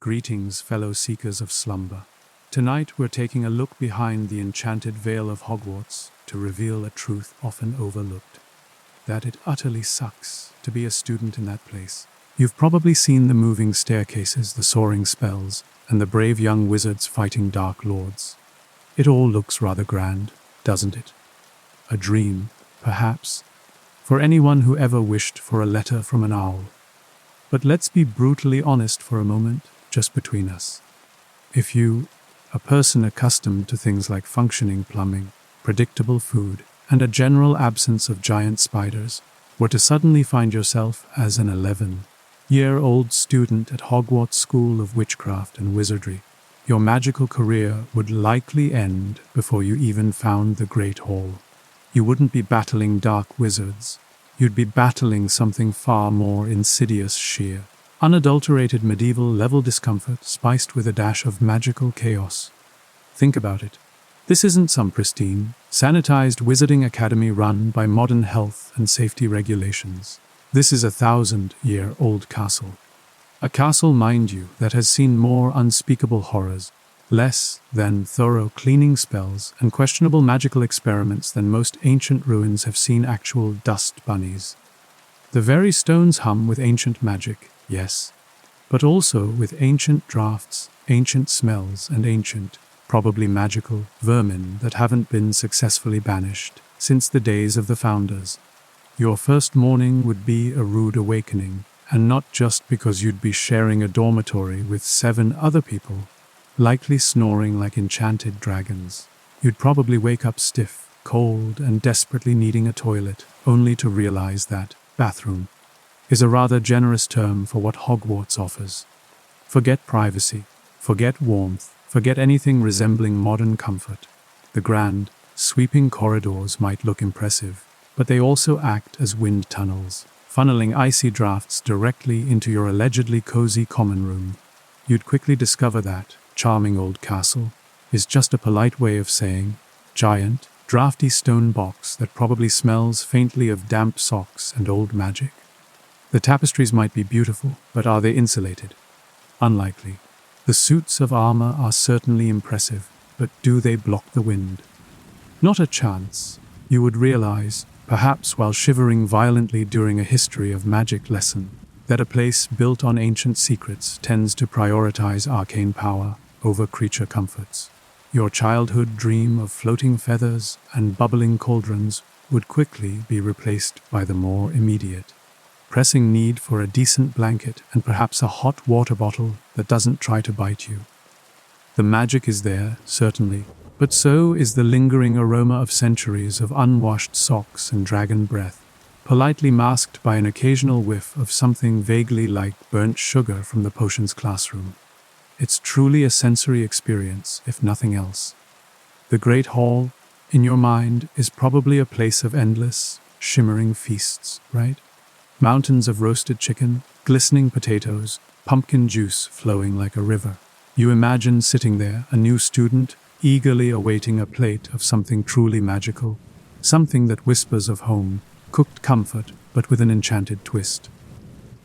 Greetings, fellow seekers of slumber. Tonight we're taking a look behind the enchanted veil of Hogwarts to reveal a truth often overlooked. That it utterly sucks to be a student in that place. You've probably seen the moving staircases, the soaring spells, and the brave young wizards fighting dark lords. It all looks rather grand, doesn't it? A dream, perhaps, for anyone who ever wished for a letter from an owl. But let's be brutally honest for a moment, just between us. If you, a person accustomed to things like functioning plumbing, predictable food, and a general absence of giant spiders, were to suddenly find yourself as an 11-year-old student at Hogwarts School of Witchcraft and Wizardry, your magical career would likely end before you even found the Great Hall. You wouldn't be battling dark wizards. You'd be battling something far more insidious, sheer, unadulterated medieval-level discomfort spiced with a dash of magical chaos. Think about it. This isn't some pristine, sanitized wizarding academy run by modern health and safety regulations. This is a 1,000-year-old castle. A castle, mind you, that has seen more unspeakable horrors, less than thorough cleaning spells and questionable magical experiments than most ancient ruins have seen actual dust bunnies. The very stones hum with ancient magic, yes, but also with ancient drafts, ancient smells, and ancient, probably magical, vermin that haven't been successfully banished since the days of the founders. Your first morning would be a rude awakening, and not just because you'd be sharing a dormitory with 7 other people, likely snoring like enchanted dragons. You'd probably wake up stiff, cold, and desperately needing a toilet, only to realize that bathroom is a rather generous term for what Hogwarts offers. Forget privacy, forget warmth, forget anything resembling modern comfort. The grand, sweeping corridors might look impressive, but they also act as wind tunnels, funneling icy drafts directly into your allegedly cozy common room. You'd quickly discover that charming old castle is just a polite way of saying giant, drafty stone box that probably smells faintly of damp socks and old magic. The tapestries might be beautiful, but are they insulated? Unlikely. The suits of armor are certainly impressive, but do they block the wind? Not a chance. You would realize, perhaps while shivering violently during a history of magic lesson, that a place built on ancient secrets tends to prioritize arcane power over creature comforts. Your childhood dream of floating feathers and bubbling cauldrons would quickly be replaced by the more immediate, pressing need for a decent blanket and perhaps a hot water bottle that doesn't try to bite you. The magic is there, certainly, but so is the lingering aroma of centuries of unwashed socks and dragon breath, politely masked by an occasional whiff of something vaguely like burnt sugar from the potions classroom. It's truly a sensory experience, if nothing else. The Great Hall, in your mind, is probably a place of endless, shimmering feasts, right? Mountains of roasted chicken, glistening potatoes, pumpkin juice flowing like a river. You imagine sitting there, a new student, eagerly awaiting a plate of something truly magical, something that whispers of home, cooked comfort, but with an enchanted twist.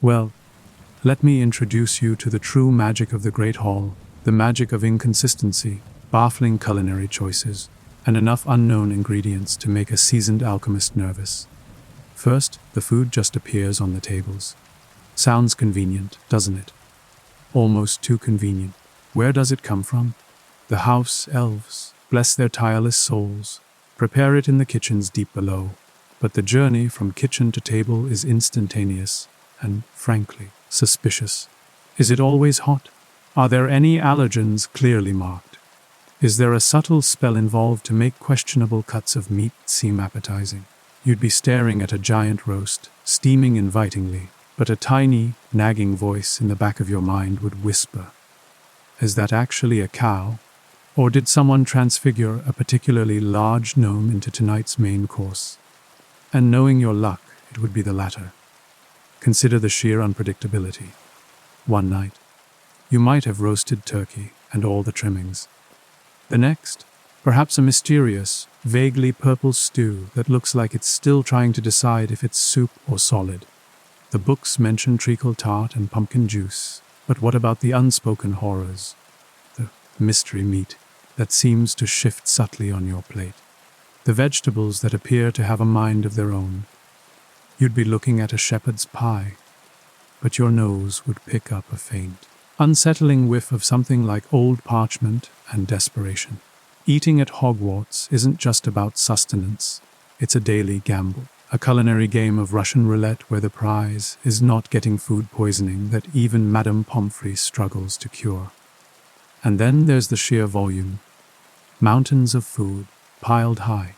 Well, let me introduce you to the true magic of the Great Hall, the magic of inconsistency, baffling culinary choices, and enough unknown ingredients to make a seasoned alchemist nervous. First, the food just appears on the tables. Sounds convenient, doesn't it? Almost too convenient. Where does it come from? The house elves, bless their tireless souls, prepare it in the kitchens deep below. But the journey from kitchen to table is instantaneous and, frankly, suspicious. Is it always hot? Are there any allergens clearly marked? Is there a subtle spell involved to make questionable cuts of meat seem appetizing? You'd be staring at a giant roast, steaming invitingly, but a tiny, nagging voice in the back of your mind would whisper, "Is that actually a cow? Or did someone transfigure a particularly large gnome into tonight's main course?" And knowing your luck, it would be the latter. Consider the sheer unpredictability. One night, you might have roasted turkey and all the trimmings. The next, perhaps a mysterious, vaguely purple stew that looks like it's still trying to decide if it's soup or solid. The books mention treacle tart and pumpkin juice, But what about the unspoken horrors? The mystery meat that seems to shift subtly on your plate. The vegetables that appear to have a mind of their own. You'd be looking at a shepherd's pie, but your nose would pick up a faint, unsettling whiff of something like old parchment and desperation. Eating at Hogwarts isn't just about sustenance, it's a daily gamble, a culinary game of Russian roulette where the prize is not getting food poisoning that even Madame Pomfrey struggles to cure. And then there's the sheer volume. Mountains of food, piled high.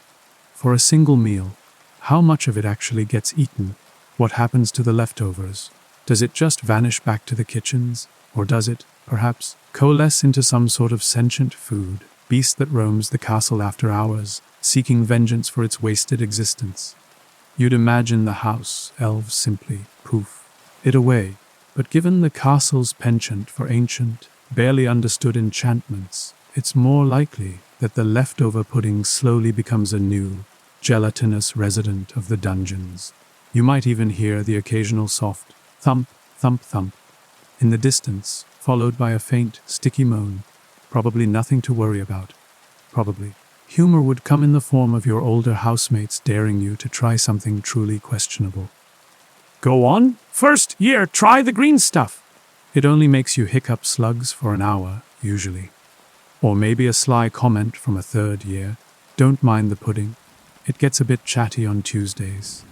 For a single meal, how much of it actually gets eaten? What happens to the leftovers? Does it just vanish back to the kitchens? Or does it, perhaps, coalesce into some sort of sentient food, beast that roams the castle after hours, seeking vengeance for its wasted existence? You'd imagine the house elves simply poof it away, but given the castle's penchant for ancient, barely understood enchantments, it's more likely that the leftover pudding slowly becomes a new, gelatinous resident of the dungeons. You might even hear the occasional soft thump, thump, thump in the distance, followed by a faint, sticky moan. Probably nothing to worry about. Probably. Humor would come in the form of your older housemates daring you to try something truly questionable. Go on, first year, try the green stuff. It only makes you hiccup slugs for an hour, usually. Or maybe a sly comment from a third year. Don't mind the pudding. It gets a bit chatty on Tuesdays.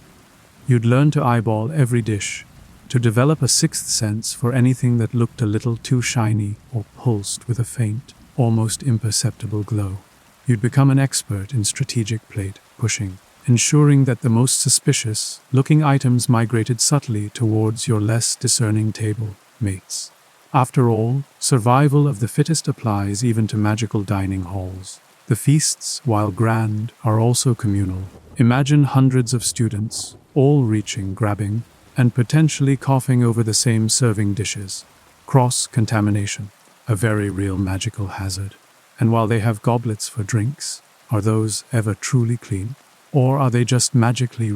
You'd learn to eyeball every dish, to develop a sixth sense for anything that looked a little too shiny or pulsed with a faint, almost imperceptible glow. You'd become an expert in strategic plate pushing, ensuring that the most suspicious-looking items migrated subtly towards your less discerning table mates. After all, survival of the fittest applies even to magical dining halls. The feasts, while grand, are also communal. Imagine hundreds of students, all reaching, grabbing, and potentially coughing over the same serving dishes. Cross-contamination, a very real magical hazard. And while they have goblets for drinks, are those ever truly clean? Or are they just magically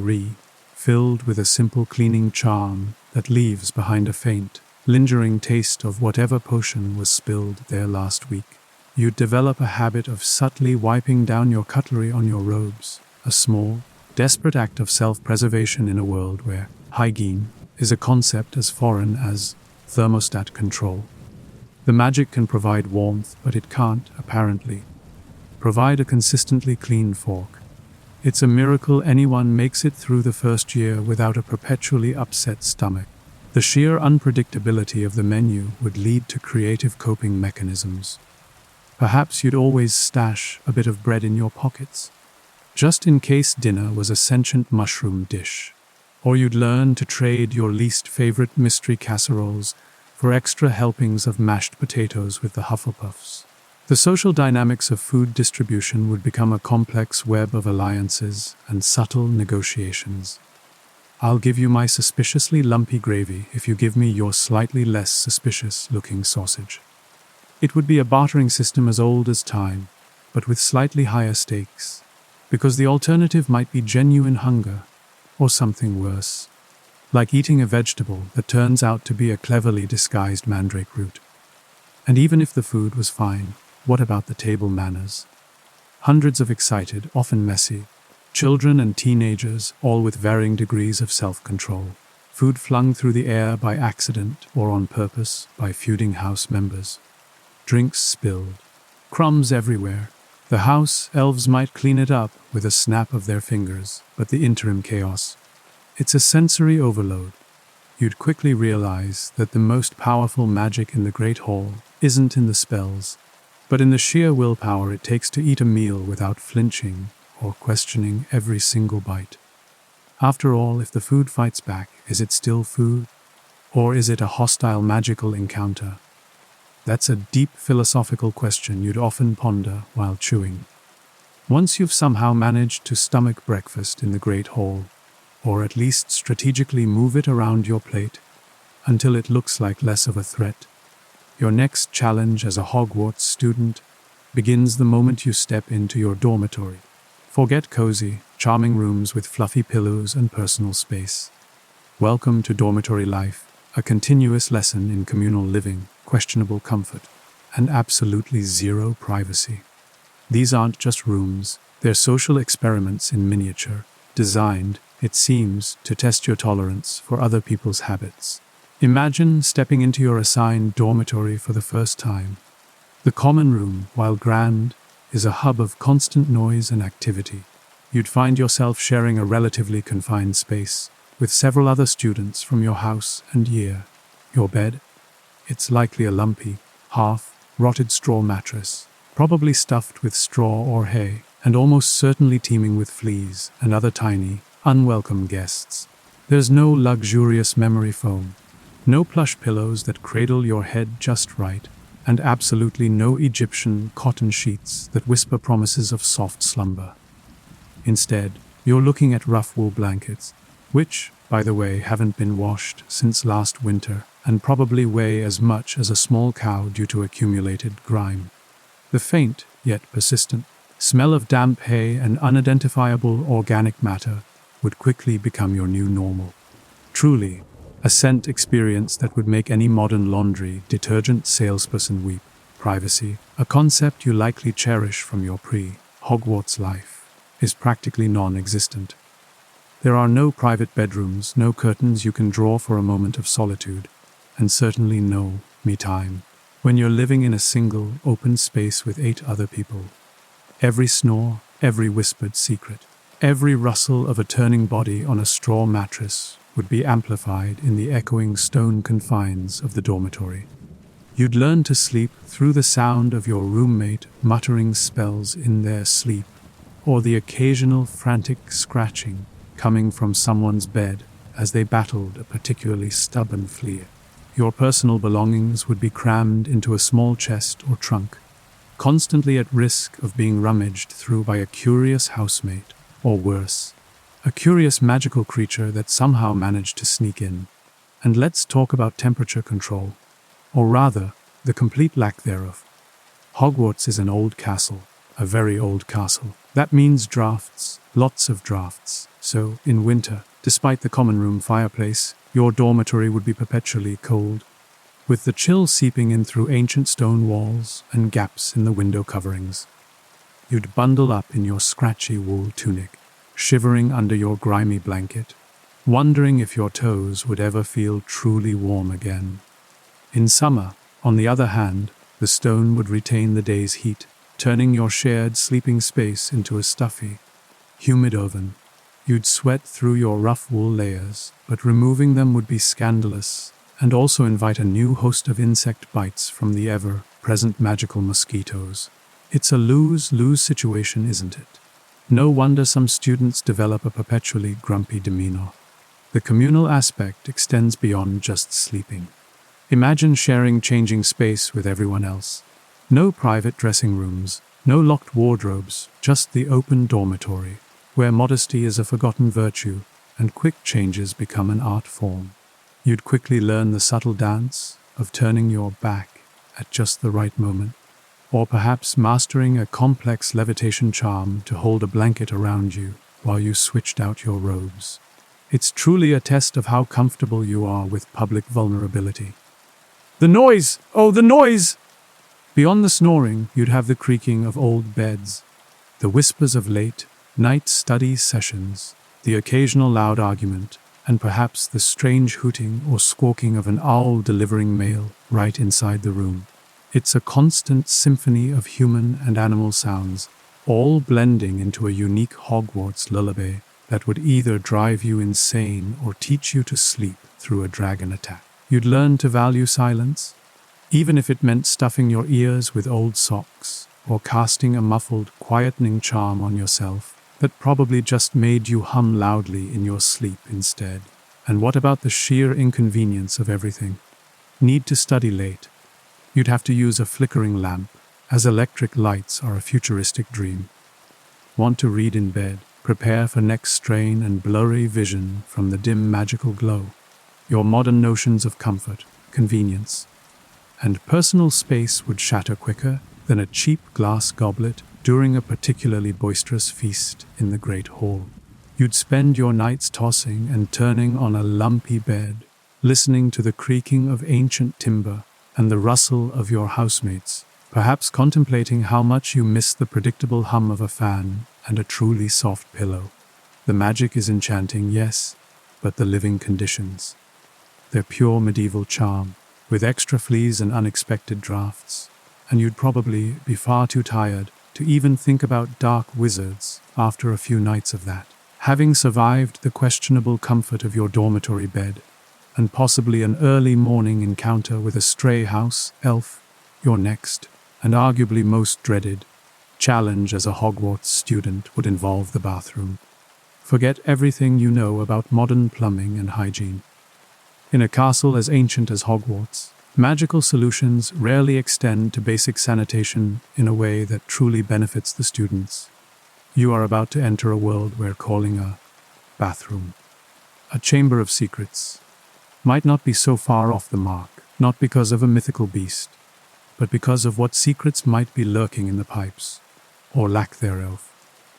filled with a simple cleaning charm that leaves behind a faint, lingering taste of whatever potion was spilled there last week? You'd develop a habit of subtly wiping down your cutlery on your robes, a small, desperate act of self-preservation in a world where hygiene is a concept as foreign as thermostat control. The magic can provide warmth, but it can't, apparently, provide a consistently clean fork. It's a miracle anyone makes it through the first year without a perpetually upset stomach. The sheer unpredictability of the menu would lead to creative coping mechanisms. Perhaps you'd always stash a bit of bread in your pockets, just in case dinner was a sentient mushroom dish. Or you'd learn to trade your least favorite mystery casseroles for extra helpings of mashed potatoes with the Hufflepuffs. The social dynamics of food distribution would become a complex web of alliances and subtle negotiations. I'll give you my suspiciously lumpy gravy if you give me your slightly less suspicious-looking sausage. It would be a bartering system as old as time, but with slightly higher stakes, because the alternative might be genuine hunger, or something worse, like eating a vegetable that turns out to be a cleverly disguised mandrake root. And even if the food was fine, what about the table manners? Hundreds of excited, often messy, children and teenagers, all with varying degrees of self-control. Food flung through the air by accident or on purpose by feuding house members. Drinks spilled. Crumbs everywhere. The house elves might clean it up with a snap of their fingers, but the interim chaos. It's a sensory overload. You'd quickly realize that the most powerful magic in the Great Hall isn't in the spells, but in the sheer willpower it takes to eat a meal without flinching or questioning every single bite. After all, if the food fights back, is it still food? Or is it a hostile magical encounter? That's a deep philosophical question you'd often ponder while chewing. Once you've somehow managed to stomach breakfast in the Great Hall, or at least strategically move it around your plate until it looks like less of a threat, your next challenge as a Hogwarts student begins the moment you step into your dormitory. Forget cozy, charming rooms with fluffy pillows and personal space. Welcome to dormitory life, a continuous lesson in communal living, questionable comfort, and absolutely zero privacy. These aren't just rooms, they're social experiments in miniature, designed, it seems, to test your tolerance for other people's habits. Imagine stepping into your assigned dormitory for the first time. The common room, while grand, is a hub of constant noise and activity. You'd find yourself sharing a relatively confined space with several other students from your house and year. Your bed? It's likely a lumpy, half-rotted straw mattress, probably stuffed with straw or hay, and almost certainly teeming with fleas and other tiny, unwelcome guests. There's no luxurious memory foam, no plush pillows that cradle your head just right, and absolutely no Egyptian cotton sheets that whisper promises of soft slumber. Instead, you're looking at rough wool blankets, which, by the way, haven't been washed since last winter and probably weigh as much as a small cow due to accumulated grime. The faint, yet persistent, smell of damp hay and unidentifiable organic matter would quickly become your new normal. Truly, a scent experience that would make any modern laundry detergent salesperson weep. Privacy, a concept you likely cherish from your pre-Hogwarts life, is practically non-existent. There are no private bedrooms, no curtains you can draw for a moment of solitude, and certainly no me time. When you're living in a single, open space with 8 other people, every snore, every whispered secret, every rustle of a turning body on a straw mattress would be amplified in the echoing stone confines of the dormitory. You'd learn to sleep through the sound of your roommate muttering spells in their sleep, or the occasional frantic scratching coming from someone's bed as they battled a particularly stubborn flea. Your personal belongings would be crammed into a small chest or trunk, constantly at risk of being rummaged through by a curious housemate, or worse, a curious magical creature that somehow managed to sneak in. And let's talk about temperature control, or rather, the complete lack thereof. Hogwarts is an old castle, a very old castle. That means drafts, lots of drafts. So, in winter, despite the common room fireplace, your dormitory would be perpetually cold, with the chill seeping in through ancient stone walls and gaps in the window coverings. You'd bundle up in your scratchy wool tunic, shivering under your grimy blanket, wondering if your toes would ever feel truly warm again. In summer, on the other hand, the stone would retain the day's heat, turning your shared sleeping space into a stuffy, humid oven. You'd sweat through your rough wool layers, but removing them would be scandalous, and also invite a new host of insect bites from the ever-present magical mosquitoes. It's a lose-lose situation, isn't it? No wonder some students develop a perpetually grumpy demeanor. The communal aspect extends beyond just sleeping. Imagine sharing changing space with everyone else. No private dressing rooms, no locked wardrobes, just the open dormitory, where modesty is a forgotten virtue and quick changes become an art form. You'd quickly learn the subtle dance of turning your back at just the right moment, or perhaps mastering a complex levitation charm to hold a blanket around you while you switched out your robes. It's truly a test of how comfortable you are with public vulnerability. The noise! Oh, the noise! Beyond the snoring, you'd have the creaking of old beds, the whispers of late-night study sessions, the occasional loud argument, and perhaps the strange hooting or squawking of an owl delivering mail right inside the room. It's a constant symphony of human and animal sounds, all blending into a unique Hogwarts lullaby that would either drive you insane or teach you to sleep through a dragon attack. You'd learn to value silence, even if it meant stuffing your ears with old socks or casting a muffled, quietening charm on yourself that probably just made you hum loudly in your sleep instead. And what about the sheer inconvenience of everything? Need to study late. You'd have to use a flickering lamp, as electric lights are a futuristic dream. Want to read in bed, prepare for neck strain and blurry vision from the dim magical glow. Your modern notions of comfort, convenience, and personal space would shatter quicker than a cheap glass goblet during a particularly boisterous feast in the Great Hall. You'd spend your nights tossing and turning on a lumpy bed, listening to the creaking of ancient timber and the rustle of your housemates, perhaps contemplating how much you miss the predictable hum of a fan and a truly soft pillow. The magic is enchanting, yes, but the living conditions. Their pure medieval charm, with extra fleas and unexpected drafts, and you'd probably be far too tired to even think about dark wizards after a few nights of that. Having survived the questionable comfort of your dormitory bed, and possibly an early morning encounter with a stray house elf, your next, and arguably most dreaded, challenge as a Hogwarts student would involve the bathroom. Forget everything you know about modern plumbing and hygiene. In a castle as ancient as Hogwarts, magical solutions rarely extend to basic sanitation in a way that truly benefits the students. You are about to enter a world where calling a bathroom a chamber of secrets might not be so far off the mark, not because of a mythical beast, but because of what secrets might be lurking in the pipes, or lack thereof.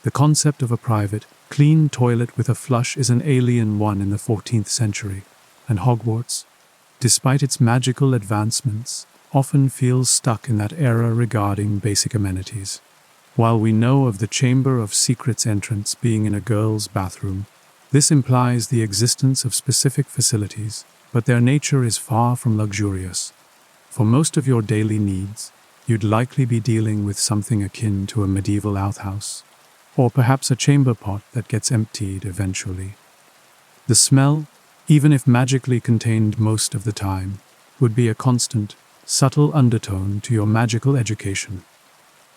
The concept of a private, clean toilet with a flush is an alien one in the 14th century, and Hogwarts, despite its magical advancements, often feels stuck in that era regarding basic amenities. While we know of the Chamber of Secrets entrance being in a girl's bathroom, this implies the existence of specific facilities, but their nature is far from luxurious. For most of your daily needs, you'd likely be dealing with something akin to a medieval outhouse, or perhaps a chamber pot that gets emptied eventually. The smell, even if magically contained most of the time, would be a constant, subtle undertone to your magical education.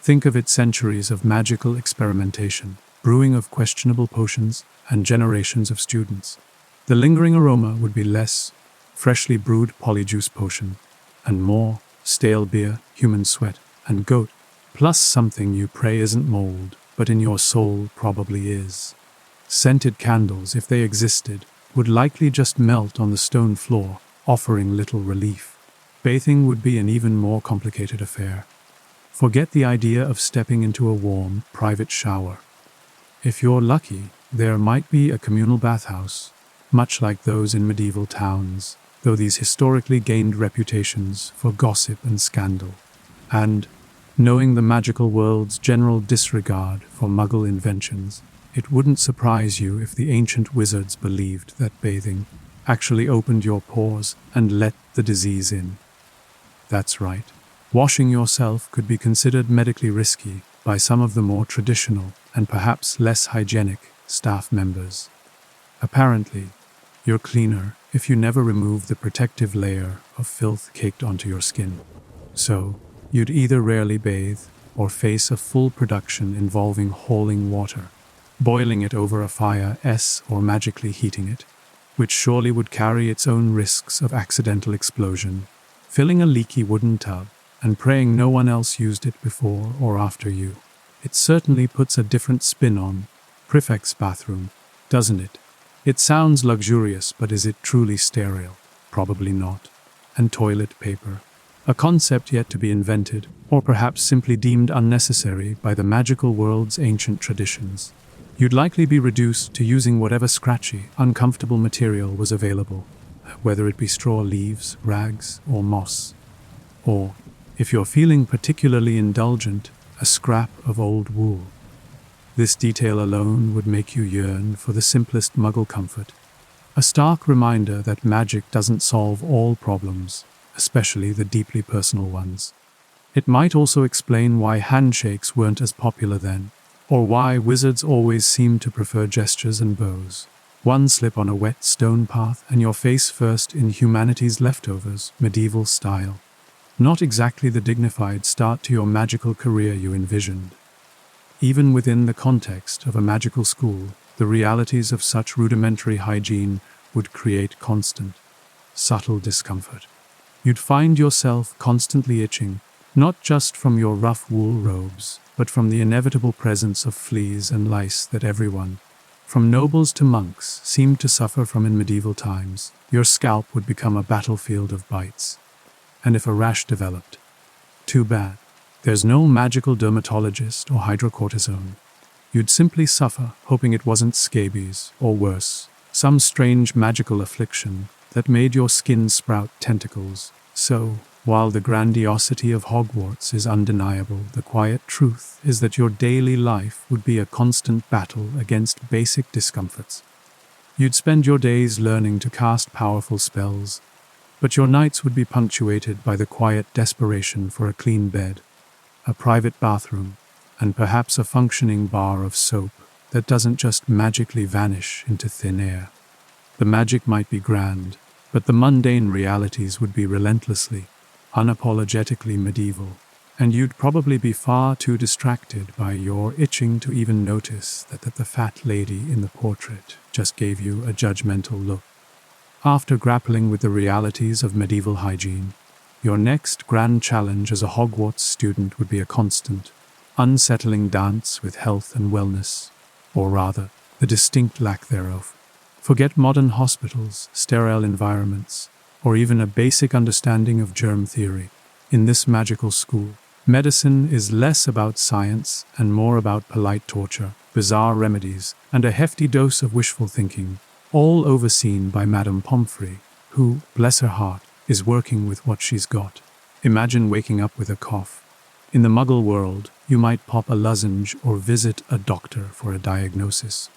Think of its centuries of magical experimentation, brewing of questionable potions, and generations of students. The lingering aroma would be less freshly brewed polyjuice potion, and more stale beer, human sweat, and goat, plus something you pray isn't mold, but in your soul probably is. Scented candles, if they existed, would likely just melt on the stone floor, offering little relief. Bathing would be an even more complicated affair. Forget the idea of stepping into a warm, private shower. If you're lucky, there might be a communal bathhouse, much like those in medieval towns, though these historically gained reputations for gossip and scandal. And, knowing the magical world's general disregard for Muggle inventions, it wouldn't surprise you if the ancient wizards believed that bathing actually opened your pores and let the disease in. That's right. Washing yourself could be considered medically risky by some of the more traditional and perhaps less hygienic staff members. Apparently, you're cleaner if you never remove the protective layer of filth caked onto your skin. So, you'd either rarely bathe or face a full production involving hauling water, boiling it over a fire or magically heating it, which surely would carry its own risks of accidental explosion, filling a leaky wooden tub and praying no one else used it before or after you. It certainly puts a different spin on prefect's bathroom, doesn't it? It sounds luxurious, but is it truly sterile? Probably not. And toilet paper, a concept yet to be invented, or perhaps simply deemed unnecessary by the magical world's ancient traditions. You'd likely be reduced to using whatever scratchy, uncomfortable material was available, whether it be straw leaves, rags, or moss. Or, if you're feeling particularly indulgent, a scrap of old wool. This detail alone would make you yearn for the simplest Muggle comfort. A stark reminder that magic doesn't solve all problems, especially the deeply personal ones. It might also explain why handshakes weren't as popular then, or why wizards always seemed to prefer gestures and bows. One slip on a wet stone path and you're face first in humanity's leftovers, medieval style. Not exactly the dignified start to your magical career you envisioned. Even within the context of a magical school, the realities of such rudimentary hygiene would create constant, subtle discomfort. You'd find yourself constantly itching, not just from your rough wool robes, but from the inevitable presence of fleas and lice that everyone, from nobles to monks, seemed to suffer from in medieval times. Your scalp would become a battlefield of bites. And if a rash developed, too bad. There's no magical dermatologist or hydrocortisone. You'd simply suffer, hoping it wasn't scabies, or worse, some strange magical affliction that made your skin sprout tentacles. So, while the grandiosity of Hogwarts is undeniable, the quiet truth is that your daily life would be a constant battle against basic discomforts. You'd spend your days learning to cast powerful spells, but your nights would be punctuated by the quiet desperation for a clean bed, a private bathroom, and perhaps a functioning bar of soap that doesn't just magically vanish into thin air. The magic might be grand, but the mundane realities would be relentlessly, unapologetically medieval, and you'd probably be far too distracted by your itching to even notice that the fat lady in the portrait just gave you a judgmental look. After grappling with the realities of medieval hygiene, your next grand challenge as a Hogwarts student would be a constant, unsettling dance with health and wellness, or rather, the distinct lack thereof. Forget modern hospitals, sterile environments, or even a basic understanding of germ theory. In this magical school, medicine is less about science and more about polite torture, bizarre remedies, and a hefty dose of wishful thinking, all overseen by Madame Pomfrey, who, bless her heart, is working with what she's got. Imagine waking up with a cough. In the Muggle world, you might pop a lozenge or visit a doctor for a diagnosis.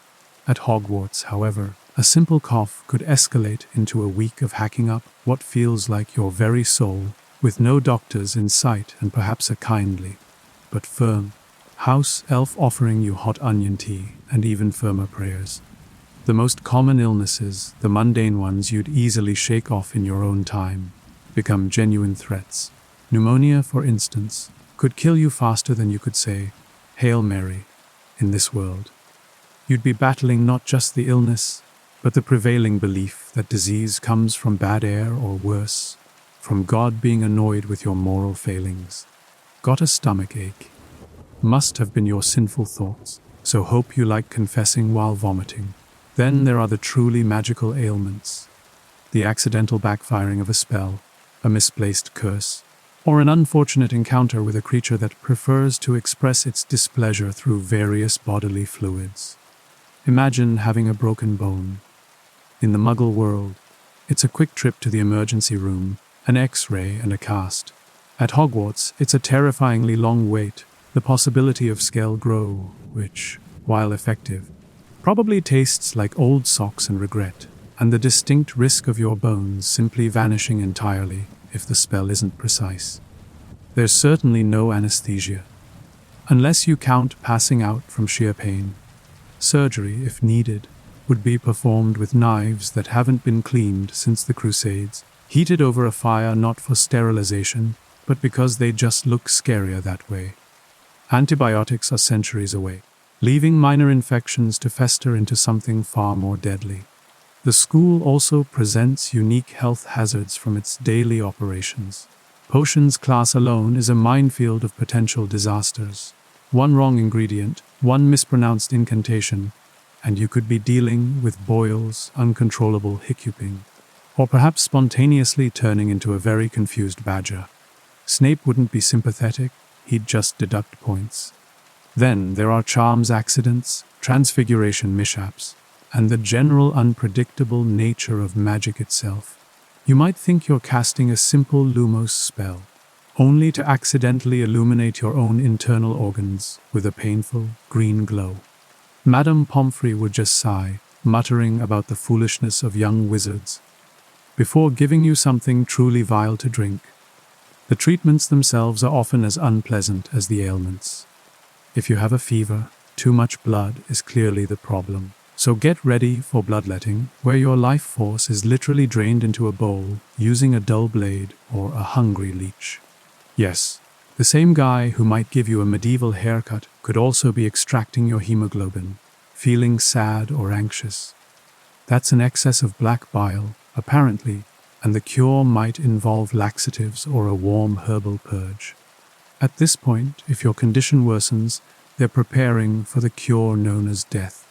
At Hogwarts, however, a simple cough could escalate into a week of hacking up what feels like your very soul, with no doctors in sight and perhaps a kindly, but firm, house elf offering you hot onion tea and even firmer prayers. The most common illnesses, the mundane ones you'd easily shake off in your own time, become genuine threats. Pneumonia, for instance, could kill you faster than you could say, "Hail Mary," in this world. You'd be battling not just the illness, but the prevailing belief that disease comes from bad air or worse, from God being annoyed with your moral failings. Got a stomach ache? Must have been your sinful thoughts, so hope you like confessing while vomiting. Then there are the truly magical ailments. The accidental backfiring of a spell, a misplaced curse, or an unfortunate encounter with a creature that prefers to express its displeasure through various bodily fluids. Imagine having a broken bone. In the Muggle world, it's a quick trip to the emergency room, an X-ray and a cast. At Hogwarts, it's a terrifyingly long wait, the possibility of scale grow, which, while effective, probably tastes like old socks and regret, and the distinct risk of your bones simply vanishing entirely if the spell isn't precise. There's certainly no anesthesia, unless you count passing out from sheer pain. Surgery, if needed, would be performed with knives that haven't been cleaned since the Crusades, heated over a fire not for sterilization, but because they just look scarier that way. Antibiotics are centuries away, leaving minor infections to fester into something far more deadly. The school also presents unique health hazards from its daily operations. Potions class alone is a minefield of potential disasters. One wrong ingredient, one mispronounced incantation, and you could be dealing with boils, uncontrollable hiccuping, or perhaps spontaneously turning into a very confused badger. Snape wouldn't be sympathetic, he'd just deduct points. Then there are charms accidents, transfiguration mishaps, and the general unpredictable nature of magic itself. You might think you're casting a simple Lumos spell, only to accidentally illuminate your own internal organs with a painful green glow. Madame Pomfrey would just sigh, muttering about the foolishness of young wizards, before giving you something truly vile to drink. The treatments themselves are often as unpleasant as the ailments. If you have a fever, too much blood is clearly the problem. So get ready for bloodletting, where your life force is literally drained into a bowl using a dull blade or a hungry leech. Yes, the same guy who might give you a medieval haircut could also be extracting your hemoglobin, feeling sad or anxious. That's an excess of black bile, apparently, and the cure might involve laxatives or a warm herbal purge. At this point, if your condition worsens, they're preparing for the cure known as death.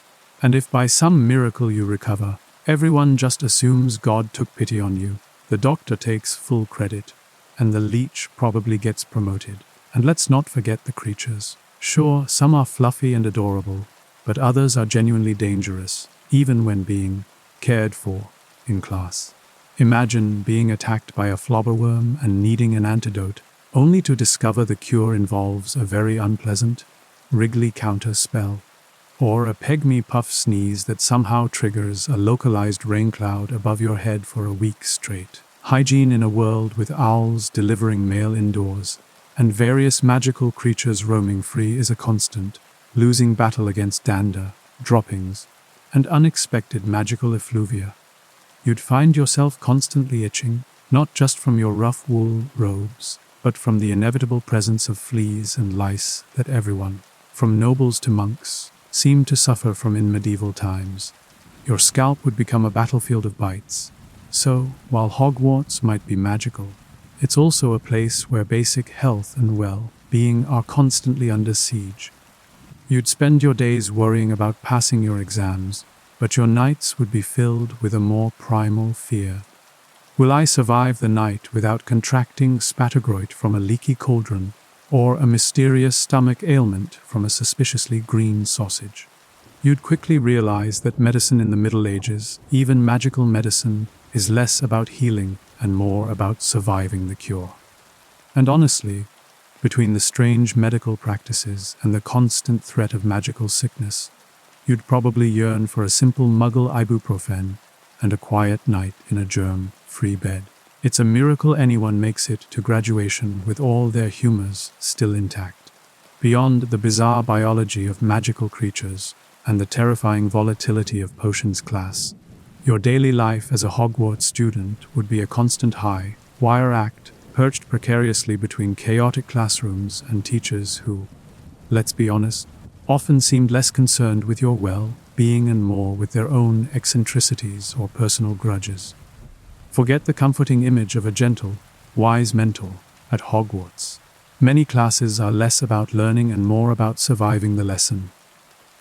And if by some miracle you recover, everyone just assumes God took pity on you. The doctor takes full credit, and the leech probably gets promoted. And let's not forget the creatures. Sure, some are fluffy and adorable, but others are genuinely dangerous, even when being cared for in class. Imagine being attacked by a flobberworm and needing an antidote, only to discover the cure involves a very unpleasant, wriggly counter spell, or a pygmy puff sneeze that somehow triggers a localized rain cloud above your head for a week straight. Hygiene in a world with owls delivering mail indoors, and various magical creatures roaming free is a constant, losing battle against dander, droppings, and unexpected magical effluvia. You'd find yourself constantly itching, not just from your rough wool robes, but from the inevitable presence of fleas and lice that everyone, from nobles to monks, seemed to suffer from in medieval times. Your scalp would become a battlefield of bites. So, while Hogwarts might be magical, it's also a place where basic health and well-being are constantly under siege. You'd spend your days worrying about passing your exams, but your nights would be filled with a more primal fear. Will I survive the night without contracting spattergroit from a leaky cauldron, or a mysterious stomach ailment from a suspiciously green sausage? You'd quickly realize that medicine in the Middle Ages, even magical medicine, is less about healing and more about surviving the cure. And honestly, between the strange medical practices and the constant threat of magical sickness, you'd probably yearn for a simple muggle ibuprofen and a quiet night in a germ-free bed. It's a miracle anyone makes it to graduation with all their humors still intact. Beyond the bizarre biology of magical creatures and the terrifying volatility of potions class, your daily life as a Hogwarts student would be a constant high-wire act, perched precariously between chaotic classrooms and teachers who, let's be honest, often seemed less concerned with your well-being and more with their own eccentricities or personal grudges. Forget the comforting image of a gentle, wise mentor at Hogwarts. Many classes are less about learning and more about surviving the lesson.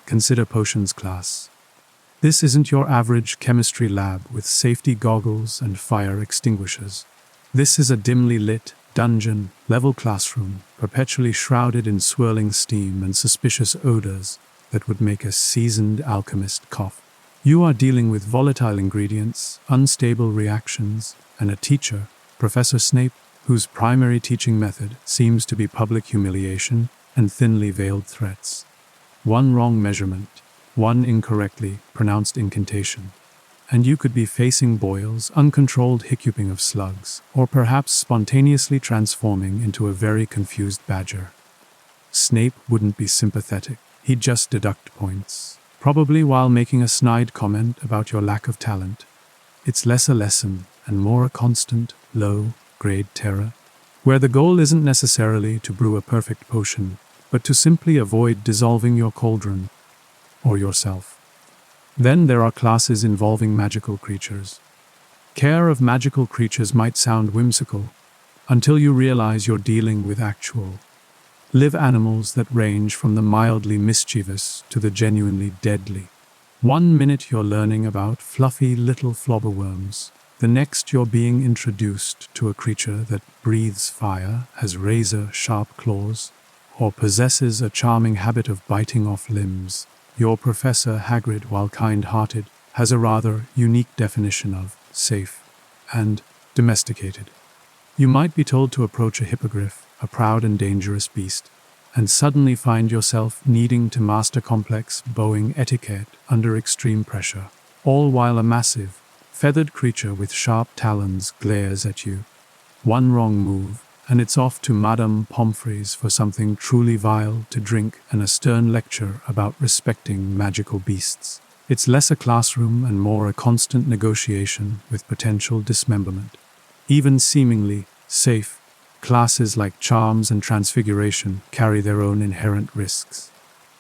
Consider potions class. This isn't your average chemistry lab with safety goggles and fire extinguishers. This is a dimly lit, dungeon-level classroom, perpetually shrouded in swirling steam and suspicious odors that would make a seasoned alchemist cough. You are dealing with volatile ingredients, unstable reactions, and a teacher, Professor Snape, whose primary teaching method seems to be public humiliation and thinly veiled threats. One wrong measurement, one incorrectly pronounced incantation, and you could be facing boils, uncontrolled hiccuping of slugs, or perhaps spontaneously transforming into a very confused badger. Snape wouldn't be sympathetic, he'd just deduct points, probably while making a snide comment about your lack of talent. It's less a lesson and more a constant, low-grade terror, where the goal isn't necessarily to brew a perfect potion, but to simply avoid dissolving your cauldron or yourself. Then there are classes involving magical creatures. Care of magical creatures might sound whimsical, until you realize you're dealing with actual, live animals that range from the mildly mischievous to the genuinely deadly. 1 minute you're learning about fluffy little flobberworms, the next you're being introduced to a creature that breathes fire, has razor-sharp claws, or possesses a charming habit of biting off limbs. Your Professor Hagrid, while kind-hearted, has a rather unique definition of safe and domesticated. You might be told to approach a hippogriff, a proud and dangerous beast, and suddenly find yourself needing to master complex bowing etiquette under extreme pressure, all while a massive, feathered creature with sharp talons glares at you. One wrong move, and it's off to Madame Pomfrey's for something truly vile to drink and a stern lecture about respecting magical beasts. It's less a classroom and more a constant negotiation with potential dismemberment. Even seemingly safe classes like charms and transfiguration carry their own inherent risks.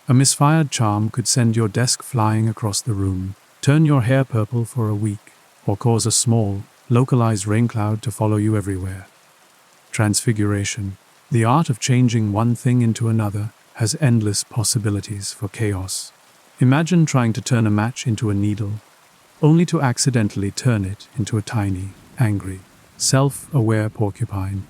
A misfired charm could send your desk flying across the room, turn your hair purple for a week, or cause a small, localized rain cloud to follow you everywhere. Transfiguration, the art of changing one thing into another, has endless possibilities for chaos. Imagine trying to turn a match into a needle, only to accidentally turn it into a tiny, angry, self-aware porcupine.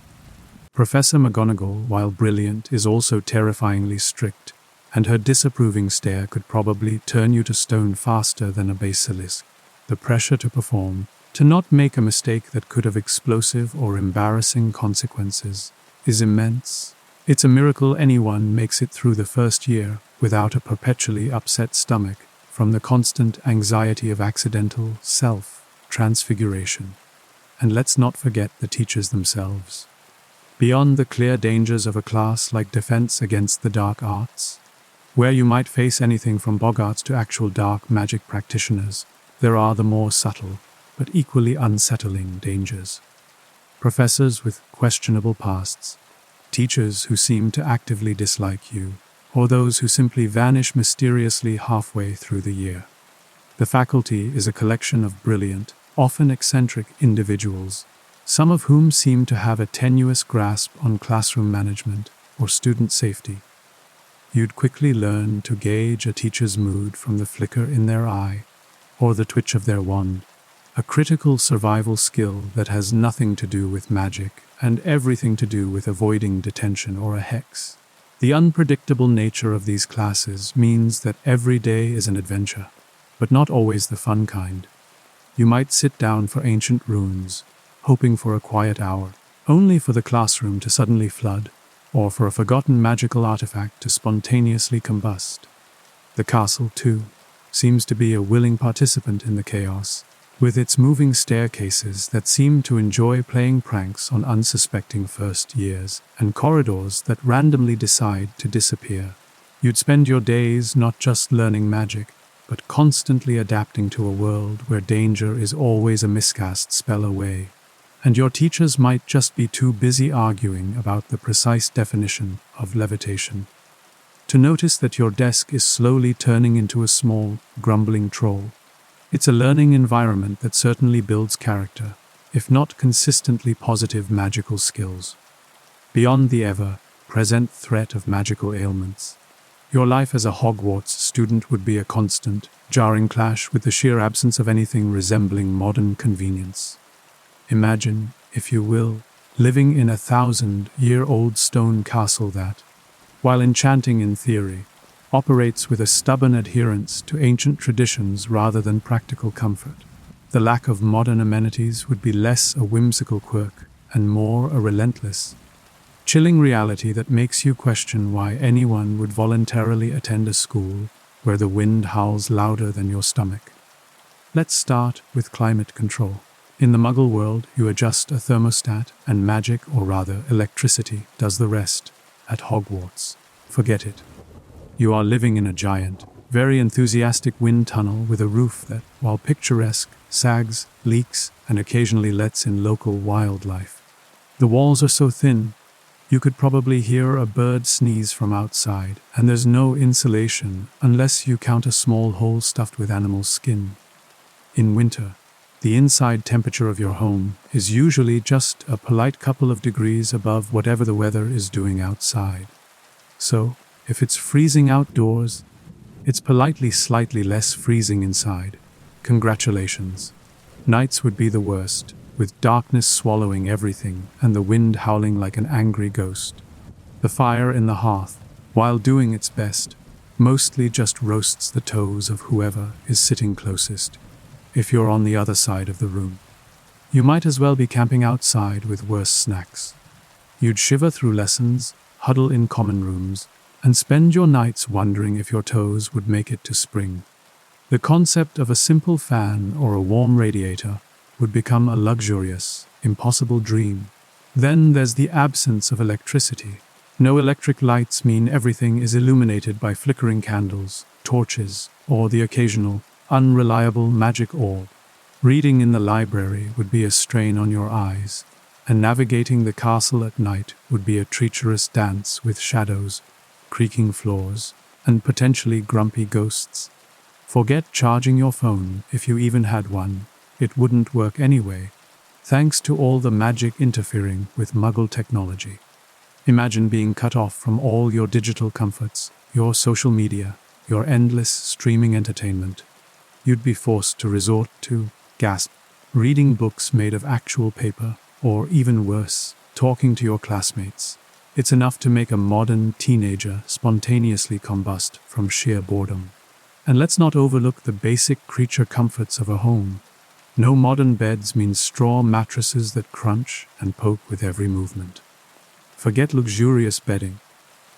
Professor McGonagall, while brilliant, is also terrifyingly strict, and her disapproving stare could probably turn you to stone faster than a basilisk. The pressure to perform, To not make a mistake that could have explosive or embarrassing consequences is immense. It's a miracle anyone makes it through the first year without a perpetually upset stomach from the constant anxiety of accidental self-transfiguration. And let's not forget the teachers themselves. Beyond the clear dangers of a class like Defense Against the Dark Arts, where you might face anything from boggarts to actual dark magic practitioners, there are the more subtle, but equally unsettling dangers. Professors with questionable pasts, teachers who seem to actively dislike you, or those who simply vanish mysteriously halfway through the year. The faculty is a collection of brilliant, often eccentric individuals, some of whom seem to have a tenuous grasp on classroom management or student safety. You'd quickly learn to gauge a teacher's mood from the flicker in their eye or the twitch of their wand, a critical survival skill that has nothing to do with magic and everything to do with avoiding detention or a hex. The unpredictable nature of these classes means that every day is an adventure, but not always the fun kind. You might sit down for ancient runes, hoping for a quiet hour, only for the classroom to suddenly flood, or for a forgotten magical artifact to spontaneously combust. The castle, too, seems to be a willing participant in the chaos, with its moving staircases that seem to enjoy playing pranks on unsuspecting first years, and corridors that randomly decide to disappear. You'd spend your days not just learning magic, but constantly adapting to a world where danger is always a miscast spell away, and your teachers might just be too busy arguing about the precise definition of levitation to notice that your desk is slowly turning into a small, grumbling troll. It's a learning environment that certainly builds character, if not consistently positive magical skills. Beyond the ever-present threat of magical ailments, your life as a Hogwarts student would be a constant, jarring clash with the sheer absence of anything resembling modern convenience. Imagine, if you will, living in a 1,000-year-old stone castle that, while enchanting in theory, operates with a stubborn adherence to ancient traditions rather than practical comfort. The lack of modern amenities would be less a whimsical quirk and more a relentless, chilling reality that makes you question why anyone would voluntarily attend a school where the wind howls louder than your stomach. Let's start with climate control. In the Muggle world, you adjust a thermostat and magic, or rather electricity, does the rest. At Hogwarts, forget it. You are living in a giant, very enthusiastic wind tunnel with a roof that, while picturesque, sags, leaks, and occasionally lets in local wildlife. The walls are so thin, you could probably hear a bird sneeze from outside, and there's no insulation unless you count a small hole stuffed with animal skin. In winter, the inside temperature of your home is usually just a polite couple of degrees above whatever the weather is doing outside. So, if it's freezing outdoors, it's politely slightly less freezing inside. Congratulations. Nights would be the worst, with darkness swallowing everything and the wind howling like an angry ghost. The fire in the hearth, while doing its best, mostly just roasts the toes of whoever is sitting closest, if you're on the other side of the room. You might as well be camping outside with worse snacks. You'd shiver through lessons, huddle in common rooms, and spend your nights wondering if your toes would make it to spring. The concept of a simple fan or a warm radiator would become a luxurious, impossible dream. Then there's the absence of electricity. No electric lights mean everything is illuminated by flickering candles, torches, or the occasional, unreliable magic orb. Reading in the library would be a strain on your eyes, and navigating the castle at night would be a treacherous dance with shadows, creaking floors, and potentially grumpy ghosts. Forget charging your phone if you even had one. It wouldn't work anyway, thanks to all the magic interfering with Muggle technology. Imagine being cut off from all your digital comforts, your social media, your endless streaming entertainment. You'd be forced to resort to, reading books made of actual paper, or even worse, talking to your classmates. It's enough to make a modern teenager spontaneously combust from sheer boredom. And let's not overlook the basic creature comforts of a home. No modern beds mean straw mattresses that crunch and poke with every movement. Forget luxurious bedding.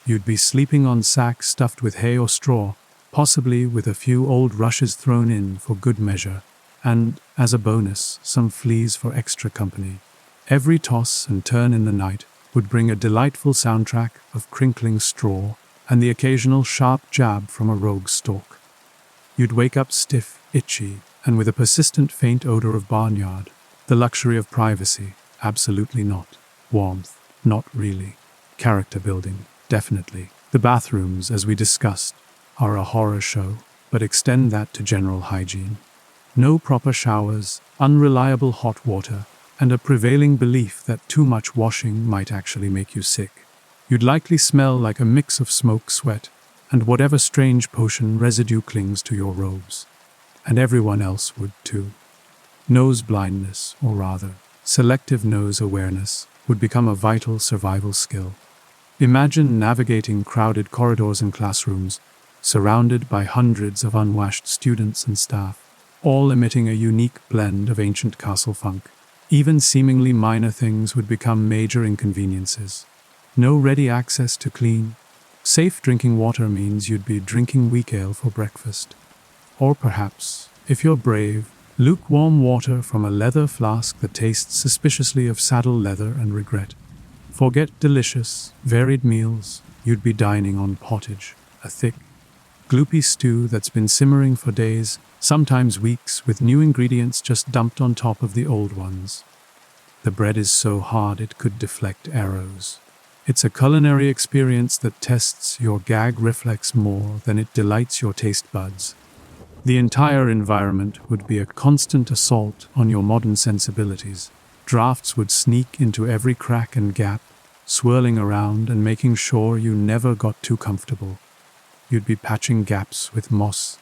You'd be sleeping on sacks stuffed with hay or straw, possibly with a few old rushes thrown in for good measure, and, as a bonus, some fleas for extra company. Every toss and turn in the night would bring a delightful soundtrack of crinkling straw and the occasional sharp jab from a rogue stork. You'd wake up stiff, itchy, and with a persistent faint odor of barnyard. The luxury of privacy, absolutely not. Warmth, not really. Character building, definitely. The bathrooms, as we discussed, are a horror show, but extend that to general hygiene. No proper showers, unreliable hot water, and a prevailing belief that too much washing might actually make you sick. You'd likely smell like a mix of smoke, sweat, and whatever strange potion residue clings to your robes. And everyone else would too. Nose blindness, or rather, selective nose awareness, would become a vital survival skill. Imagine navigating crowded corridors and classrooms, surrounded by hundreds of unwashed students and staff, all emitting a unique blend of ancient castle funk. Even seemingly minor things would become major inconveniences. No ready access to clean, safe drinking water means you'd be drinking weak ale for breakfast. Or perhaps, if you're brave, lukewarm water from a leather flask that tastes suspiciously of saddle leather and regret. Forget delicious, varied meals, you'd be dining on pottage, a thick, gloopy stew that's been simmering for days, sometimes weeks, with new ingredients just dumped on top of the old ones. The bread is so hard it could deflect arrows. It's a culinary experience that tests your gag reflex more than it delights your taste buds. The entire environment would be a constant assault on your modern sensibilities. Drafts would sneak into every crack and gap, swirling around and making sure you never got too comfortable. You'd be patching gaps with moss,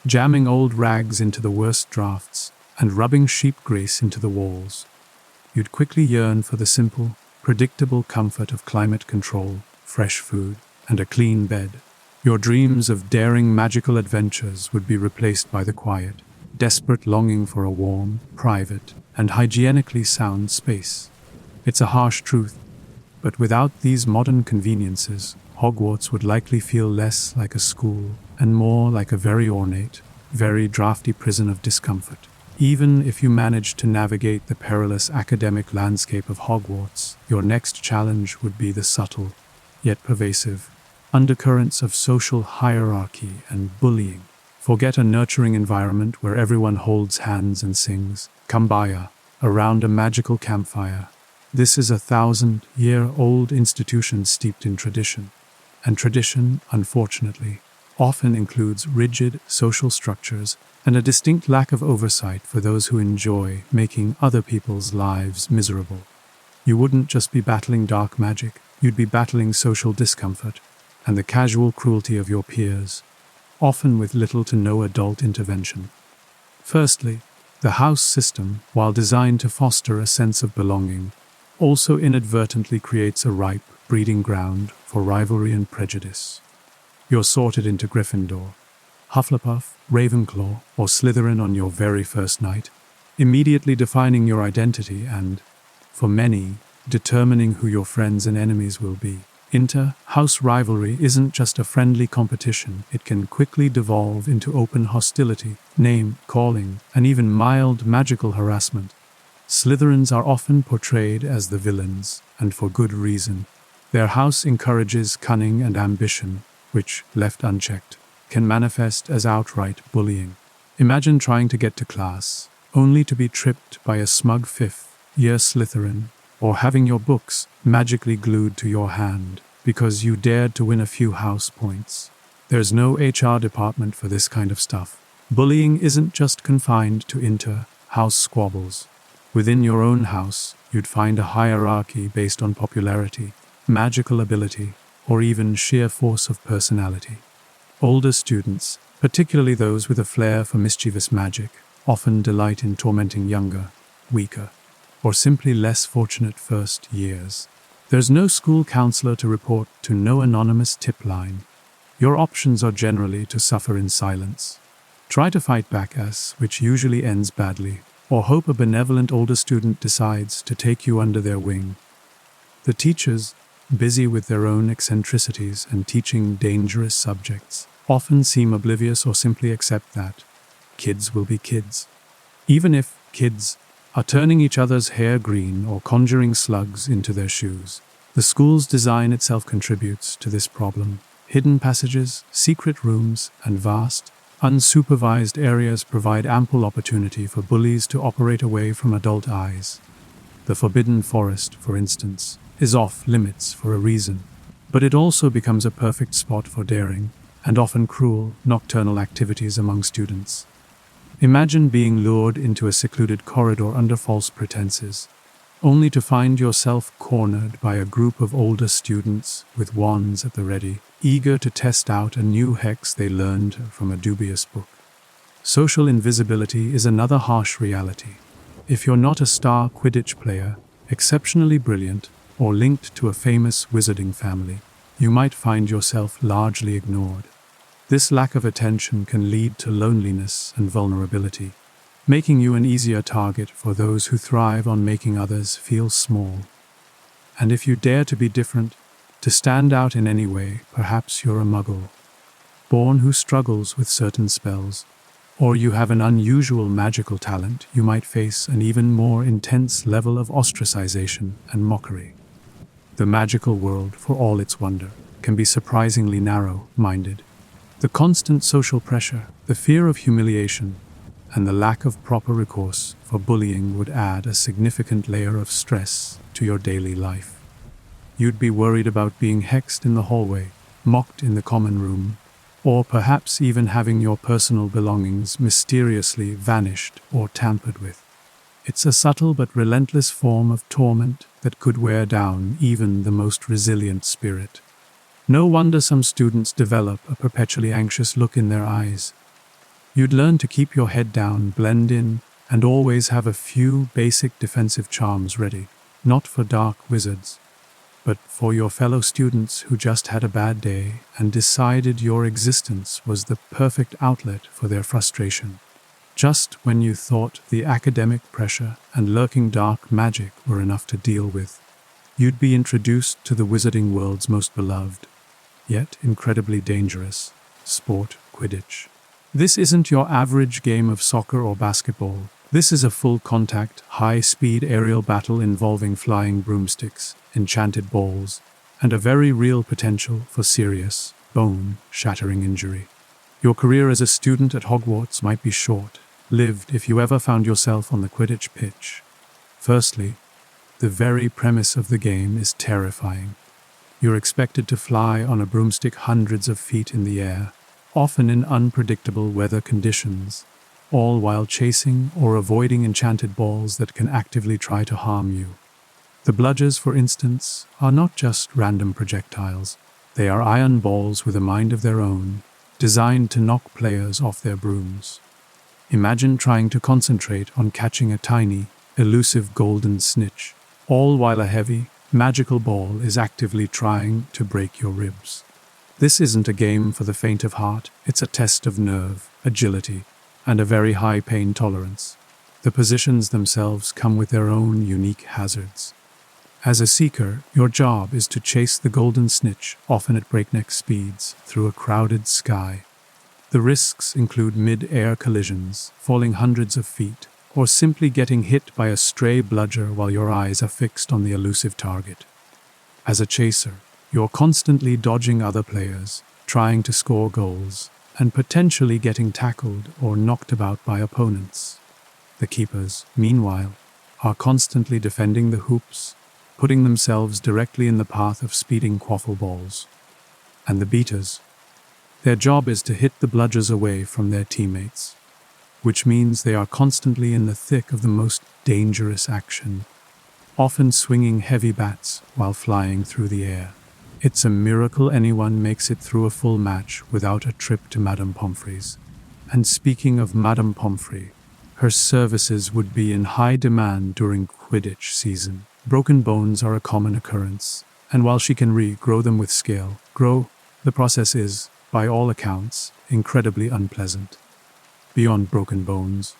jamming old rags into the worst drafts, and rubbing sheep grease into the walls. You'd quickly yearn for the simple, predictable comfort of climate control, fresh food, and a clean bed. Your dreams of daring magical adventures would be replaced by the quiet, desperate longing for a warm, private, and hygienically sound space. It's a harsh truth, but without these modern conveniences, Hogwarts would likely feel less like a school and more like a very ornate, very drafty prison of discomfort. Even if you manage to navigate the perilous academic landscape of Hogwarts, your next challenge would be the subtle, yet pervasive, undercurrents of social hierarchy and bullying. Forget a nurturing environment where everyone holds hands and sings Kumbaya around a magical campfire. This is a 1,000-year-old institution steeped in tradition. And tradition, unfortunately, often includes rigid social structures and a distinct lack of oversight for those who enjoy making other people's lives miserable. You wouldn't just be battling dark magic, you'd be battling social discomfort and the casual cruelty of your peers, often with little to no adult intervention. Firstly, the house system, while designed to foster a sense of belonging, also inadvertently creates a ripe breeding ground for rivalry and prejudice. You're sorted into Gryffindor, Hufflepuff, Ravenclaw, or Slytherin on your very first night, immediately defining your identity and, for many, determining who your friends and enemies will be. Inter-house rivalry isn't just a friendly competition, it can quickly devolve into open hostility, name-calling, and even mild magical harassment. Slytherins are often portrayed as the villains, and for good reason. Their house encourages cunning and ambition, which, left unchecked, can manifest as outright bullying. Imagine trying to get to class, only to be tripped by a smug fifth-year Slytherin, or having your books magically glued to your hand because you dared to win a few house points. There's no HR department for this kind of stuff. Bullying isn't just confined to inter-house squabbles. Within your own house, you'd find a hierarchy based on popularity, magical ability, or even sheer force of personality. Older students, particularly those with a flair for mischievous magic, often delight in tormenting younger, weaker, or simply less fortunate first years. There's no school counselor to report to, no anonymous tip line. Your options are generally to suffer in silence. Try to fight back, which usually ends badly. or hope a benevolent older student decides to take you under their wing. The teachers, busy with their own eccentricities and teaching dangerous subjects, often seem oblivious or simply accept that kids will be kids. Even if kids are turning each other's hair green or conjuring slugs into their shoes, the school's design itself contributes to this problem. Hidden passages, secret rooms, and vast, unsupervised areas provide ample opportunity for bullies to operate away from adult eyes. The Forbidden Forest, for instance, is off limits for a reason, but it also becomes a perfect spot for daring, and often cruel, nocturnal activities among students. Imagine being lured into a secluded corridor under false pretenses, only to find yourself cornered by a group of older students with wands at the ready, eager to test out a new hex they learned from a dubious book. Social invisibility is another harsh reality. If you're not a star Quidditch player, exceptionally brilliant, or linked to a famous wizarding family, you might find yourself largely ignored. This lack of attention can lead to loneliness and vulnerability, making you an easier target for those who thrive on making others feel small. And if you dare to be different, to stand out in any way, perhaps you're a muggle, born who struggles with certain spells, or you have an unusual magical talent, you might face an even more intense level of ostracization and mockery. The magical world, for all its wonder, can be surprisingly narrow-minded. The constant social pressure, the fear of humiliation, and the lack of proper recourse for bullying would add a significant layer of stress to your daily life. You'd be worried about being hexed in the hallway, mocked in the common room, or perhaps even having your personal belongings mysteriously vanished or tampered with. It's a subtle but relentless form of torment that could wear down even the most resilient spirit. No wonder some students develop a perpetually anxious look in their eyes. You'd learn to keep your head down, blend in, and always have a few basic defensive charms ready, not for dark wizards, but for your fellow students who just had a bad day and decided your existence was the perfect outlet for their frustration. Just when you thought the academic pressure and lurking dark magic were enough to deal with, you'd be introduced to the wizarding world's most beloved, yet incredibly dangerous, sport, Quidditch. This isn't your average game of soccer or basketball. This is a full-contact, high-speed aerial battle involving flying broomsticks, enchanted balls, and a very real potential for serious, bone-shattering injury. Your career as a student at Hogwarts might be short-lived if you ever found yourself on the Quidditch pitch. Firstly, the very premise of the game is terrifying. You're expected to fly on a broomstick hundreds of feet in the air, often in unpredictable weather conditions, all while chasing or avoiding enchanted balls that can actively try to harm you. The bludgers, for instance, are not just random projectiles. They are iron balls with a mind of their own, designed to knock players off their brooms. Imagine trying to concentrate on catching a tiny, elusive golden snitch, all while a heavy, magical ball is actively trying to break your ribs. This isn't a game for the faint of heart. It's a test of nerve, agility, and a very high pain tolerance. The positions themselves come with their own unique hazards. As a seeker, your job is to chase the golden snitch, often at breakneck speeds, through a crowded sky. The risks include mid-air collisions, falling hundreds of feet, or simply getting hit by a stray bludger while your eyes are fixed on the elusive target. As a chaser, you're constantly dodging other players, trying to score goals, and potentially getting tackled or knocked about by opponents. The keepers, meanwhile, are constantly defending the hoops, putting themselves directly in the path of speeding quaffle balls. And the beaters, their job is to hit the bludgers away from their teammates, which means they are constantly in the thick of the most dangerous action, often swinging heavy bats while flying through the air. It's a miracle anyone makes it through a full match without a trip to Madame Pomfrey's. And speaking of Madame Pomfrey, her services would be in high demand during Quidditch season. Broken bones are a common occurrence, and while she can regrow them with skill, the process is, by all accounts, incredibly unpleasant. Beyond broken bones,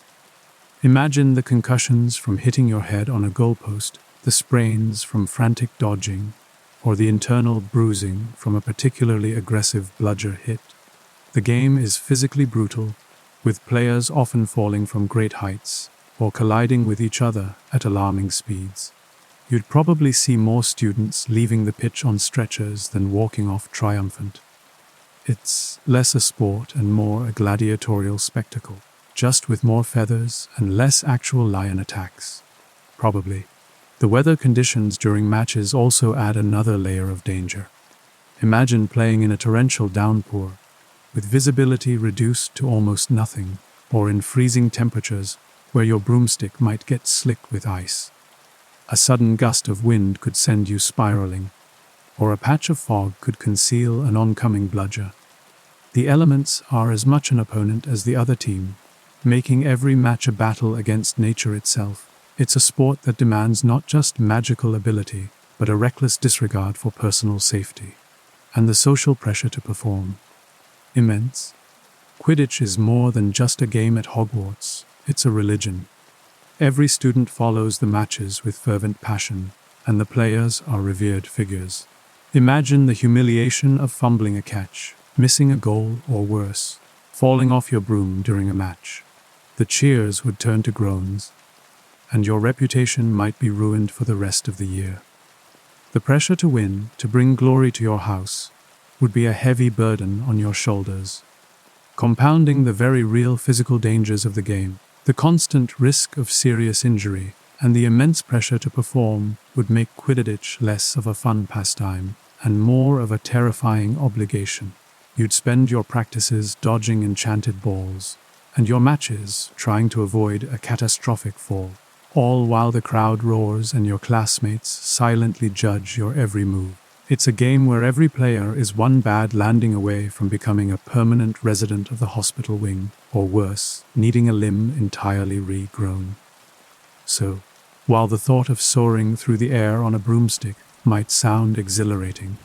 Imagine the concussions from hitting your head on a goalpost, the sprains from frantic dodging, or the internal bruising from a particularly aggressive bludger hit. The game is physically brutal, with players often falling from great heights or colliding with each other at alarming speeds. You'd probably see more students leaving the pitch on stretchers than walking off triumphant. It's less a sport and more a gladiatorial spectacle, just with more feathers and less actual lion attacks. Probably. The weather conditions during matches also add another layer of danger. Imagine playing in a torrential downpour, with visibility reduced to almost nothing, or in freezing temperatures where your broomstick might get slick with ice. A sudden gust of wind could send you spiraling, or a patch of fog could conceal an oncoming bludger. The elements are as much an opponent as the other team, making every match a battle against nature itself. It's a sport that demands not just magical ability, but a reckless disregard for personal safety, and the social pressure to perform. Immense. Quidditch is more than just a game at Hogwarts, it's a religion. Every student follows the matches with fervent passion, and the players are revered figures. Imagine the humiliation of fumbling a catch, missing a goal, or worse, falling off your broom during a match. The cheers would turn to groans, and your reputation might be ruined for the rest of the year. The pressure to win, to bring glory to your house, would be a heavy burden on your shoulders. Compounding the very real physical dangers of the game, the constant risk of serious injury, and the immense pressure to perform would make Quidditch less of a fun pastime and more of a terrifying obligation. You'd spend your practices dodging enchanted balls, and your matches trying to avoid a catastrophic fall, all while the crowd roars and your classmates silently judge your every move. It's a game where every player is one bad landing away from becoming a permanent resident of the hospital wing, or worse, needing a limb entirely regrown. So, while the thought of soaring through the air on a broomstick might sound exhilarating,